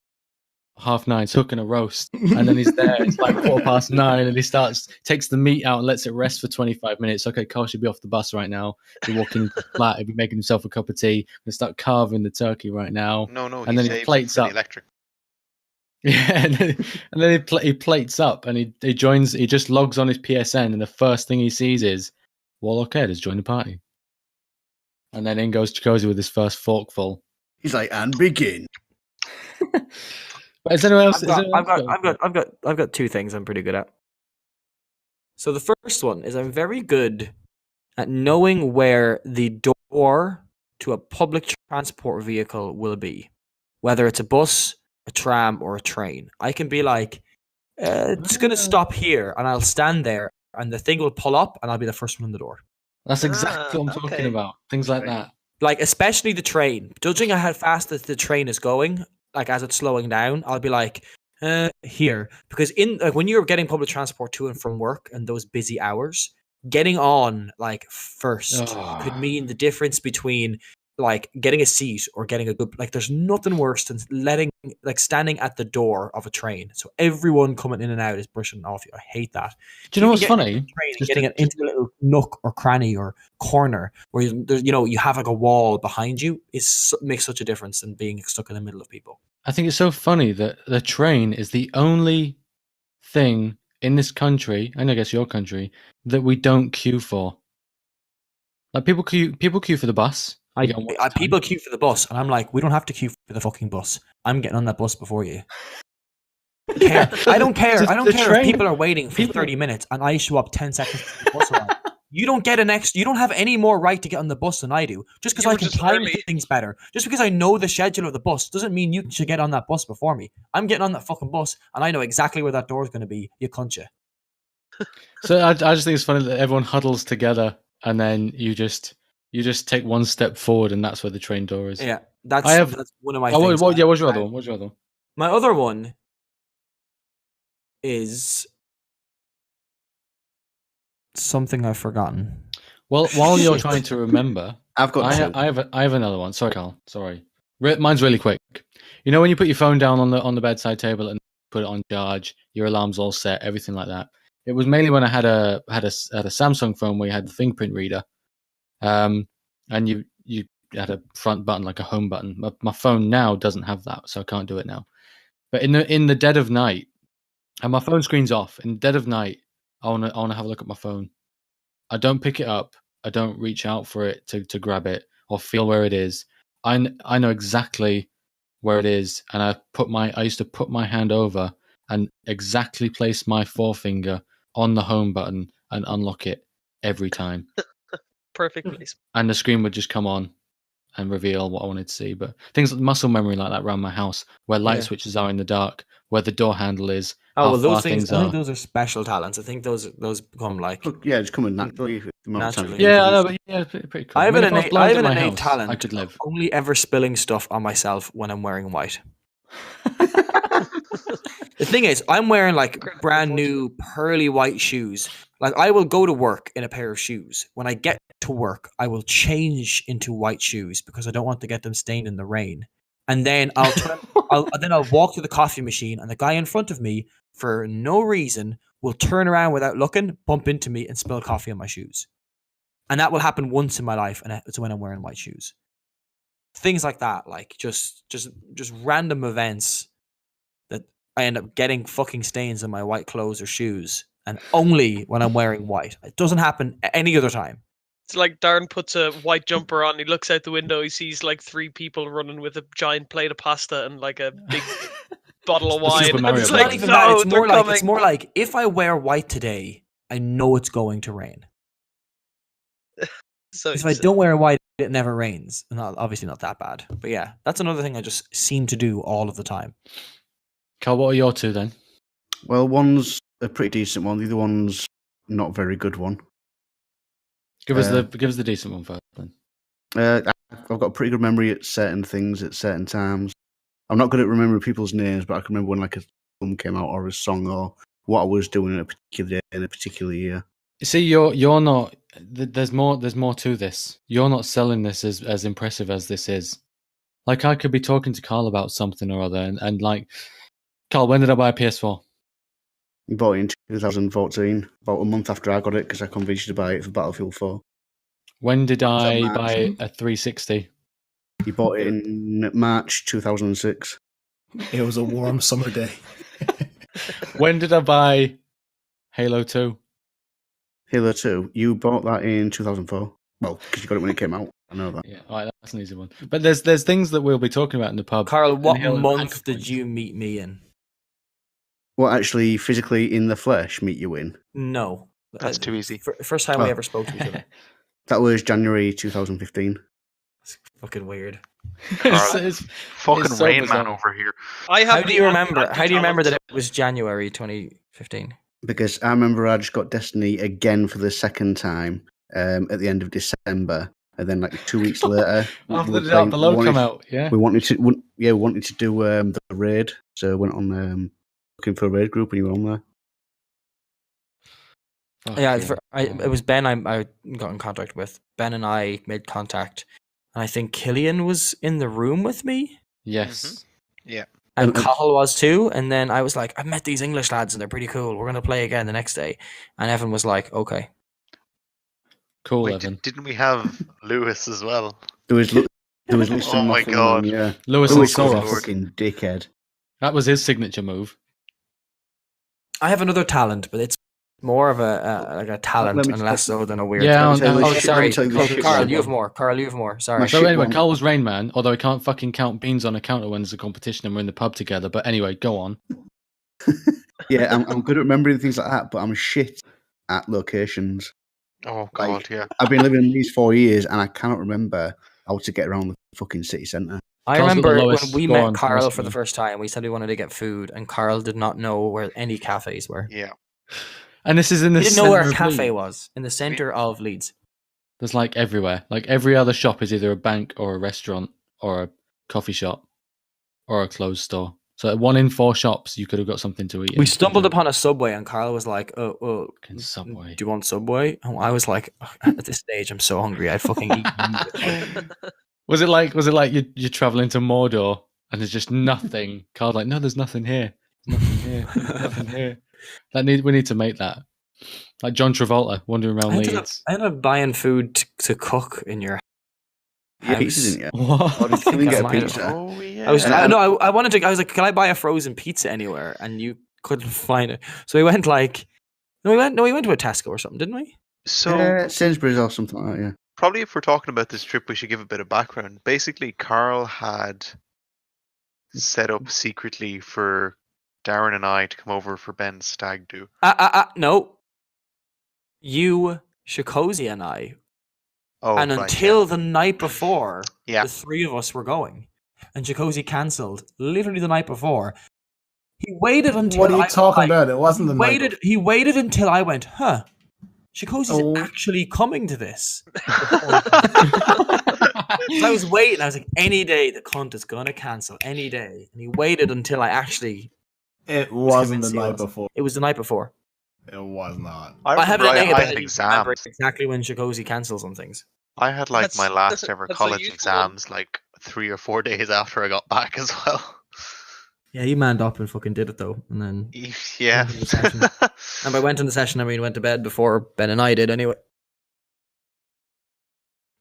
9:30, cooking a roast. And then he's there, it's like 9:15, and he takes the meat out and lets it rest for 25 minutes. Okay, Carl should be off the bus right now. He'll walk into the flat, he'll be making himself a cup of tea, and start carving the turkey right now. No, and then he plates up. Electric. Yeah, and then he plates up and he joins. He just logs on his PSN, and the first thing he sees is Warlock Ed has joined the party. And then in goes Chikosi with his first forkful. He's like, and begin. But is anyone else? I've got two things I'm pretty good at. So the first one is I'm very good at knowing where the door to a public transport vehicle will be, whether it's a bus, a tram, or a train. I can be like, it's going to stop here, and I'll stand there, and the thing will pull up, and I'll be the first one in the door. That's exactly what I'm talking about. Things like that. Like, especially the train. Judging how fast the train is going, like as it's slowing down, I'll be like, here. Because when you're getting public transport to and from work and those busy hours, getting on like first could mean the difference between like getting a seat or getting a good, like there's nothing worse than standing at the door of a train. So everyone coming in and out is brushing off you. I hate that. Do you know what's funny? Getting it into a little nook or cranny or corner where you have like a wall behind you makes such a difference than being stuck in the middle of people. I think it's so funny that the train is the only thing in this country, and I guess your country, that we don't queue for. Like people queue for the bus. People queue for the bus, and I'm like, we don't have to queue for the fucking bus. I'm getting on that bus before you. I don't care. I don't care if people are waiting for 30 minutes and I show up 10 seconds before the bus arrives. You don't get you don't have any more right to get on the bus than I do. Just because I can time things better. Just because I know the schedule of the bus doesn't mean you should get on that bus before me. I'm getting on that fucking bus, and I know exactly where that door is going to be. You cunt you. So I just think it's funny that everyone huddles together, and then you just take one step forward, and that's where the train door is. Yeah, that's one of my things. What's your other one? My other one is something I've forgotten. Well, while you're trying to remember, I've got two. I have another one. Sorry, Carl. Sorry. Mine's really quick. You know when you put your phone down on the bedside table and put it on charge, your alarm's all set, everything like that. It was mainly when I had a Samsung phone where you had the fingerprint reader, and you had a front button like a home button. My phone now doesn't have that, so I can't do it now. But in the dead of night, and my phone screen's off. In the dead of night, I wanna have a look at my phone. I don't pick it up. I don't reach out for it to grab it or feel where it is. I know exactly where it is, and I used to put my hand over and exactly place my forefinger on the home button and unlock it every time. Perfect place. And the screen would just come on and reveal what I wanted to see. But things like muscle memory like that around my house, where light switches are in the dark, where the door handle is. Oh, well, those things. I think those are special talents. I think those become like Yeah, it's coming naturally. Naturally. Yeah, I know, but yeah, pretty cool. I have an innate house, talent. I could live. Only ever spilling stuff on myself when I'm wearing white. The thing is, I'm wearing like brand new pearly white shoes. Like I will go to work in a pair of shoes. When I get to work, I will change into white shoes because I don't want to get them stained in the rain. And then I'll walk to the coffee machine, and the guy in front of me, for no reason, will turn around without looking, bump into me, and spill coffee on my shoes. And that will happen once in my life, and it's when I'm wearing white shoes. Things like that, like just random events that I end up getting fucking stains on my white clothes or shoes, and only when I'm wearing white. It doesn't happen any other time. It's like Darren puts a white jumper on, he looks out the window, he sees like 3 people running with a giant plate of pasta and like a big bottle of wine. It's like, not even that. It's more like if I wear white today, I know it's going to rain. So if I don't wear white, it never rains. Obviously not that bad. But yeah, that's another thing I just seem to do all of the time. Carl, what are your two then? Well, one's a pretty decent one. The other one's not a very good one. Give us the decent one first then. I've got a pretty good memory at certain things at certain times. I'm not good at remembering people's names, but I can remember when like a film came out or a song or what I was doing in a particular day in a particular year. See, you're not. There's more to this. You're not selling this as impressive as this is. Like I could be talking to Carl about something or other, and like, Carl, when did I buy a PS4? I bought it in 2014, about a month after I got it, because I convinced you to buy it for Battlefield 4. When did I buy a 360? You bought it in March 2006. It was a warm summer day. When did I buy Halo 2? Halo 2, you bought that in 2004. Well, because you got it when it came out. I know that. Yeah, all right, that's an easy one. But there's things that we'll be talking about in the pub. Carl, what month did you meet me in? Well, actually, physically in the flesh, meet you in? No. That's too easy. First time we ever spoke to each other. That was January 2015. It's fucking weird. it's fucking so Rain bizarre. Man over here. How do you remember that it was January 2015? Because I remember I just got Destiny again for the second time at the end of December, and then like 2 weeks later, after the Logue come out, we wanted to do the raid, so I went on looking for a raid group, and you were on there. It was Ben I got in contact with. Ben and I made contact, and I think Killian was in the room with me. Yes. Mm-hmm. Yeah. And Cathal was too. And then I was like, I met these English lads, and they're pretty cool. We're going to play again the next day. And Evan was like, okay. Cool, Wait, Evan. Didn't we have Lewis as well? There was Lewis. Oh my god. Yeah. Lewis was a Soros. fucking dickhead. That was his signature move. I have another talent, but it's more of a talent and less so than a weird. Yeah. Sorry, Carl, you have more. Sorry. So anyway, Carl was Rain Man, although he can't fucking count beans on a counter when there's a competition and we're in the pub together. But anyway, go on. Yeah, I'm good at remembering things like that, but I'm shit at locations. Oh god, yeah. I've been living in these 4 years, and I cannot remember how to get around the fucking city centre. I remember when we met Carl for the first time, we said we wanted to get food, and Carl did not know where any cafes were. Yeah. And this is in the He didn't know where a cafe was, in the centre of Leeds. There's like everywhere. Like every other shop is either a bank or a restaurant or a coffee shop or a closed store. So at 1 in 4 shops, you could have got something to eat. We stumbled upon a Subway, and Carl was like, "Oh, Fucking Subway. do you want Subway?" And I was like, "At this stage, I'm so hungry. I'd fucking eat." Was it like you're traveling to Mordor and there's just nothing? Carl's like, no, there's nothing here. There's nothing here. There's nothing here. We need to make that. Like John Travolta wandering around Leeds. I ended up buying food to cook in your house. Pizzas, didn't you? What? Or did you get a I pizza? Oh yeah. I wanted to. I was like, "Can I buy a frozen pizza anywhere?" And you couldn't find it. So we went like, we went to a Tesco or something, didn't we? So Sainsbury's or something like that, yeah. probably if we're talking about this trip, we should give a bit of background. Basically, Carl had set up secretly for Darren and I to come over for Ben's stag do. No. You, Shakozy, and I. Oh, And right, until the night before, Yeah. the three of us were going. And Shakozy cancelled literally the night before. He waited until What are you talking about? It wasn't the night. He waited until I went, huh? Shakozy's Oh. actually coming to this. So I was waiting. I was like, any day the cunt is going to cancel. Any day. And he waited until I actually... It wasn't the convinced he night was. before. It was the night before. It was not. I have it remember in I but had I an didn't remember exam. exactly when Shakozy cancels on things. I had like my That's- last ever that's college unusual. exams like 3 or 4 days after I got back as well. Yeah, you manned up and fucking did it though. And then... Yeah. Into the session. And by went in the session, I mean went to bed before Ben and I did anyway.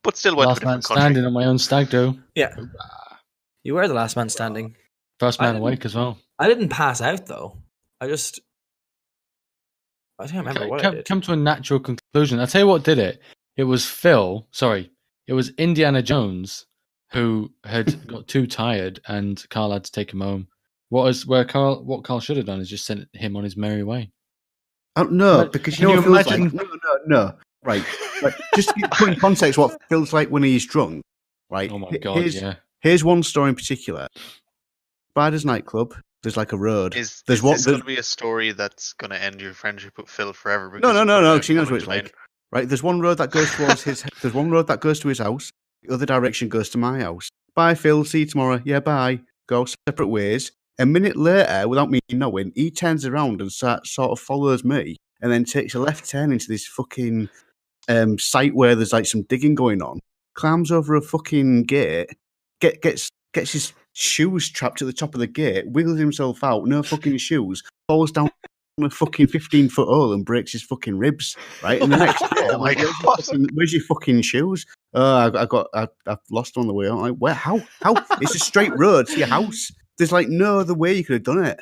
But still went Last to a man different country. standing on my own stag do. Yeah. You were the last man standing. First I man didn't- awake as well. I didn't pass out though. I don't remember what I did. Come to a natural conclusion. I'll tell you what did it. It was it was Indiana Jones who had got too tired and Carl had to take him home. What Carl should have done is just sent him on his merry way. Oh, no, But because can you know you what it feels imagine- like? No. Right. Just to put in context what it feels like when he's drunk, right? Oh my god, yeah. Here's one story in particular. Spider's nightclub, there's like a road. Is There's this going to be a story that's going to end your friendship with Phil forever? No, because you put no, it because he knows what public it's domain? like. Right, there's one road that goes towards there's one road that goes to his house. The other direction goes to my house. Bye, Phil. See you tomorrow. Yeah, bye. Go separate ways. A minute later, without me knowing, he turns around and sort of follows me, and then takes a left turn into this fucking site where there's like some digging going on. Climbs over a fucking gate. Gets his shoes trapped at the top of the gate. Wiggles himself out. No fucking shoes. Falls down a fucking 15-foot hole and breaks his fucking ribs. Right, and the next day, Oh I'm my like, God. where's your fucking shoes? I've lost them on the way. I'm like, where? How? It's a straight road to your house. There's like no other way you could have done it.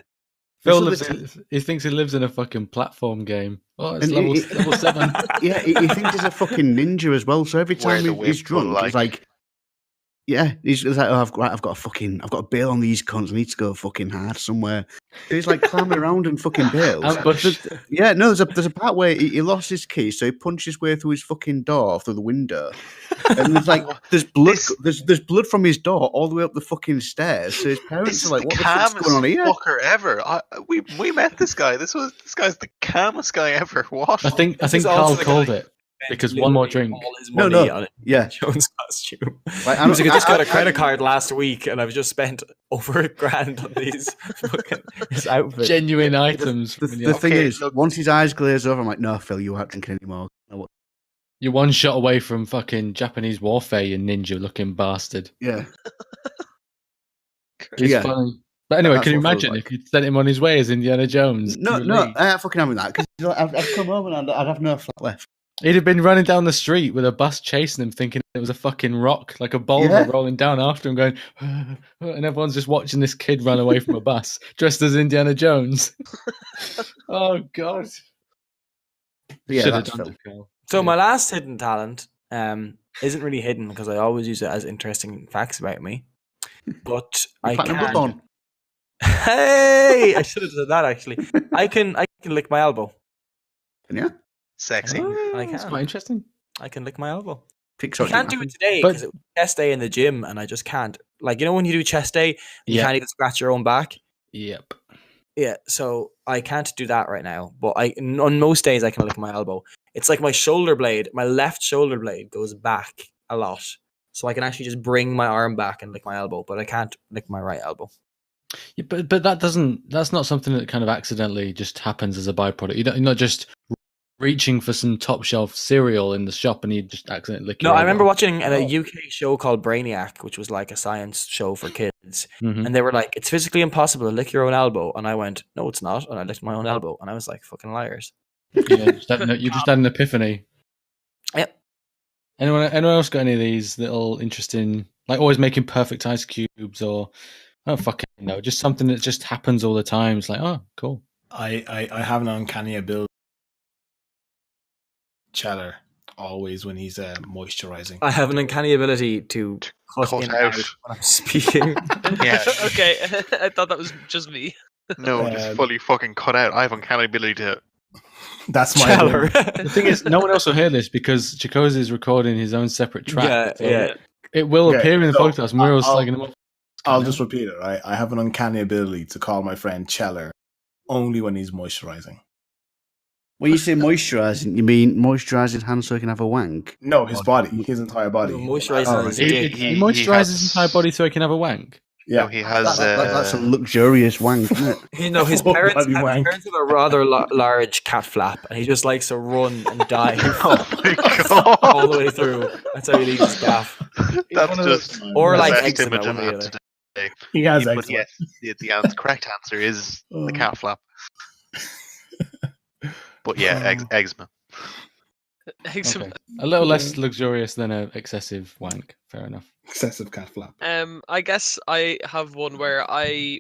Phil This other he thinks he lives in a fucking platform game. Oh, it's And level 7. Yeah, he thinks he's a fucking ninja as well. So every Where time the he's whip drunk, will, he's like, yeah, he's like, oh, I've got a bail on these cunts. I need to go fucking hard somewhere. So he's like climbing around and fucking bails. Yeah, no, there's a part where he lost his key, so he punched his way through his fucking door through the window, and there's like there's blood, there's blood from his door all the way up the fucking stairs. So his parents This are is like, the "What the fuck's calmest going on here?" fucker ever. We met this guy. This guy's the calmest guy ever. What? I think This is Carl also the called guy it because one more drink. All his No, money no. on it. Yeah, Jones costume. Like, I was like, I just got a credit card last week and I've just spent over $1,000 on these fucking this outfit. Genuine items. The from the thing Okay, is, look- once his eyes glaze over, I'm like, "No, Phil, you aren't drinking anymore." You're one shot away from fucking Japanese warfare, you ninja-looking bastard. Yeah, It's Yeah. funny. But anyway, That's can you what it feels imagine like. if you'd sent him on his way as Indiana Jones? no, to no, Leeds? I ain't fucking having that because I've come home and I'd have no flat left. He'd have been running down the street with a bus chasing him, thinking it was a fucking rock, like a boulder Yeah. rolling down after him, going, and everyone's just watching this kid run away from a bus dressed as Indiana Jones. Oh God! Yeah, Should have that's done Phil. it, Carl. So my last hidden talent isn't really hidden because I always use it as interesting facts about me. But I Platinum can. Bloodborne. Hey, I should have said that actually. I can lick my elbow. Yeah, Sexy. I It's can. quite interesting. I can lick my elbow. I Pixar can't do it today But- because it was chest day in the gym and I just can't. Like, you know when you do chest day, you Yeah. can't even scratch your own back? Yep. Yeah, so I can't do that right now. But on most days I can lick my elbow. It's like my shoulder blade, my left shoulder blade goes back a lot. So I can actually just bring my arm back and lick my elbow, but I can't lick my right elbow. Yeah, but that's not something that kind of accidentally just happens as a byproduct. You're not just reaching for some top shelf cereal in the shop and you just accidentally lick No, your I elbow. remember watching a UK show called Brainiac, which was like a science show for kids. Mhm. And they were like, it's physically impossible to lick your own elbow. And I went, no, it's not. And I licked my own elbow. And I was like, fucking liars. Yeah, you just had an epiphany. Yep. Anyone else got any of these little interesting, like always making perfect ice cubes, or I don't fucking know, just something that just happens all the time. It's like, oh, cool. I have an uncanny ability. Cheddar always when he's moisturizing. I have an uncanny ability to cut in and out when I'm speaking. Yeah. Okay, I thought that was just me. No, just fully fucking cut out. I have uncanny ability to. That's my Cheller. ability. The thing is, no one else will hear this because Chikoza is recording his own separate track. Yeah. It will Okay, appear in the so podcast. And we're all slagging him off. I'll just repeat it, right? I have an uncanny ability to call my friend Cheller only when he's moisturizing. When you say moisturising, you mean moisturising hands so he can have a wank? No, his body, his entire body. Moisturizing his dick. He moisturizes his entire body so he can have a wank. Yeah, No, he has. That's a luxurious wank, isn't it? You know, his Oh, parents, bloody his wank. parents have a rather large cat flap, and he just likes to run and dive Oh my god! all the way through. That's how he leaves his gaff. That's just Or the like best eczema, image I've one or the had other. today. he has But eczema. yes, the correct answer is the cat flap. But yeah, eczema. Okay. A little less luxurious than an excessive wank. Fair enough. Excessive cat flap. I guess I have one where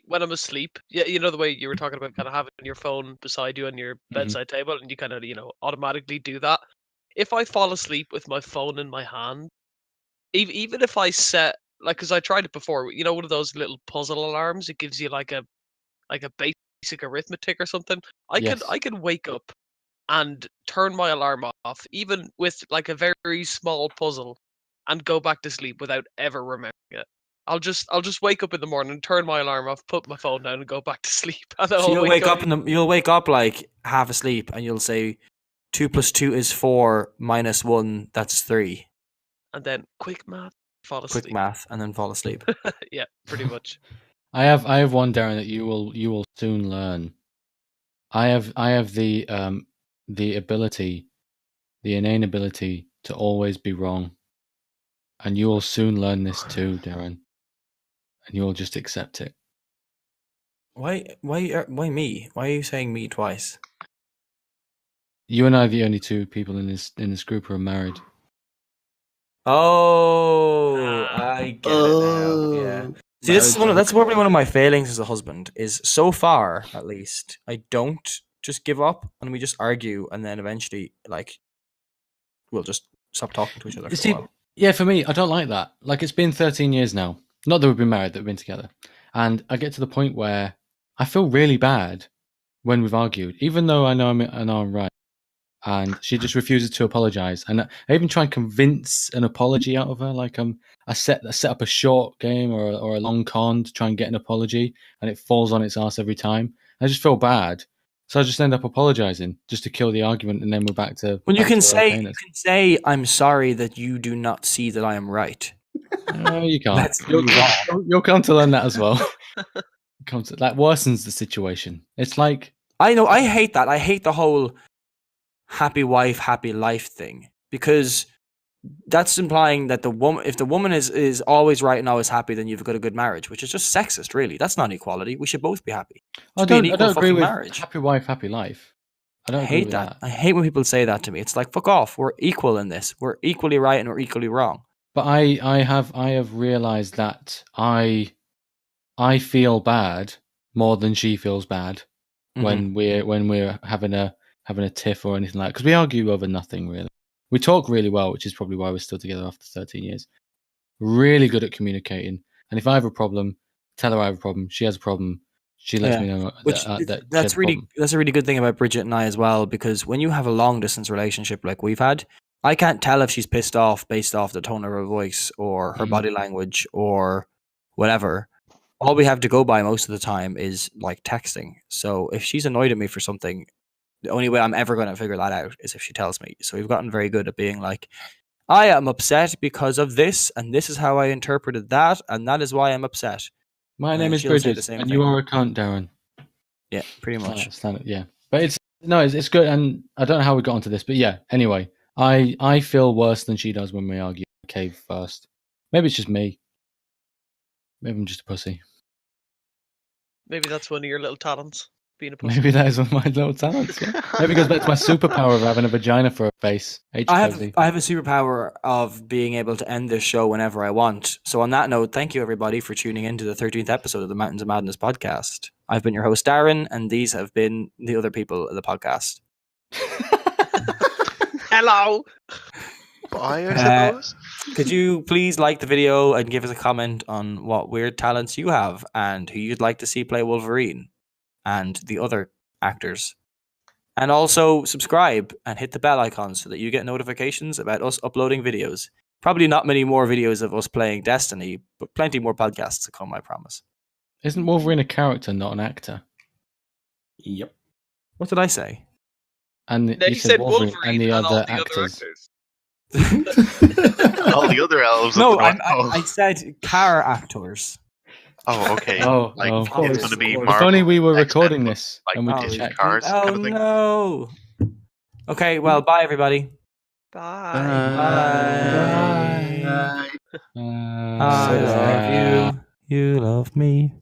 when I'm asleep, yeah, you know the way you were talking about kind of having your phone beside you on your bedside table, and you kind of automatically do that. If I fall asleep with my phone in my hand, even if I set because I tried it before, one of those little puzzle alarms, it gives you like a basic arithmetic or something. I can wake up and turn my alarm off, even with like a very small puzzle, and go back to sleep without ever remembering it. I'll just wake up in the morning, turn my alarm off, put my phone down, and go back to sleep. And then So I'll you'll wake up like half asleep, and you'll say, 2 + 2 is 4 - 1, that's 3. and then quick math, fall asleep. Quick math, and then fall asleep. Yeah, pretty much. I have one, Darren, that you will soon learn. I have the ability, the inane ability to always be wrong, and you will soon learn this too, Darren, and you will just accept it. Why me? Why are you saying me twice? You and I are the only two people in this group who are married. Oh, I get it now. Yeah. See, that's probably one of my failings as a husband. Is so far, at least, I don't just give up and we just argue, and then eventually, we'll just stop talking to each other for a while. Yeah, for me, I don't like that. Like, it's been 13 years now. Not that we've been married, that we've been together. And I get to the point where I feel really bad when we've argued, even though I know I'm right. And she just refuses to apologize. And I even try and convince an apology out of her. Like I set up a short game or a long con to try and get an apology, and it falls on its ass every time. I just feel bad. So I just end up apologizing just to kill the argument, and then we're back to. When you can say, I'm sorry that you do not see that I am right. No, you can't. You'll come to learn that as well. That worsens the situation. It's like, I know, I hate that. I hate the whole happy wife, happy life thing, because that's implying that if the woman is always right and always happy, then you've got a good marriage, which is just sexist, really. That's not equality. We should both be happy. I don't agree with marriage. Happy wife, happy life. I hate that. I hate when people say that to me. It's like, fuck off. We're equal in this. We're equally right and we're equally wrong. But I have realized that I feel bad more than she feels bad when we're having a tiff or anything like that, because we argue over nothing really. We talk really well, which is probably why we're still together after 13 years. Really good at communicating, and if I have a problem, tell her I have a problem. She has a problem, she lets me know. That's a really good thing about Bridget and I as well, because when you have a long distance relationship like we've had, I can't tell if she's pissed off based off the tone of her voice or her body language or whatever. All we have to go by most of the time is like texting. So if she's annoyed at me for something, the only way I'm ever going to figure that out is if she tells me. So we've gotten very good at being like, I am upset because of this, and this is how I interpreted that, and that is why I'm upset. My And name is she'll say the Bridget, same and thing. you are a cunt, Darren. Yeah, pretty much. Yeah, but it's good, and I don't know how we got onto this, but yeah. Anyway, I feel worse than she does when we argue cave first. Maybe it's just me. Maybe I'm just a pussy. Maybe that's one of your little talents, being a pussy. Maybe that is one of my little talents. Yeah. Maybe it goes back to my superpower of having a vagina for a face. I have a superpower of being able to end this show whenever I want. So on that note, thank you everybody for tuning in to the 13th episode of the Mountains of Madness podcast. I've been your host, Darren, and these have been the other people of the podcast. Hello. Bye, I suppose. Could you please like the video and give us a comment on what weird talents you have and who you'd like to see play Wolverine and the other actors? And also subscribe and hit the bell icon so that you get notifications about us uploading videos. Probably not many more videos of us playing Destiny, but plenty more podcasts to come, I promise. Isn't Wolverine a character, not an actor? Yep. What did I say? And Then you you said Wolverine and the all other the actors. other actors. All the other elves. No, of the North Pole. I said car actors. Oh, okay. Oh, like of it's course. going to be If Marvel, only we were X-Men, recording this like and we Oh, could Disney check. cars Oh kind of thing. no. Okay, well, bye everybody. Bye. I love you. You love me.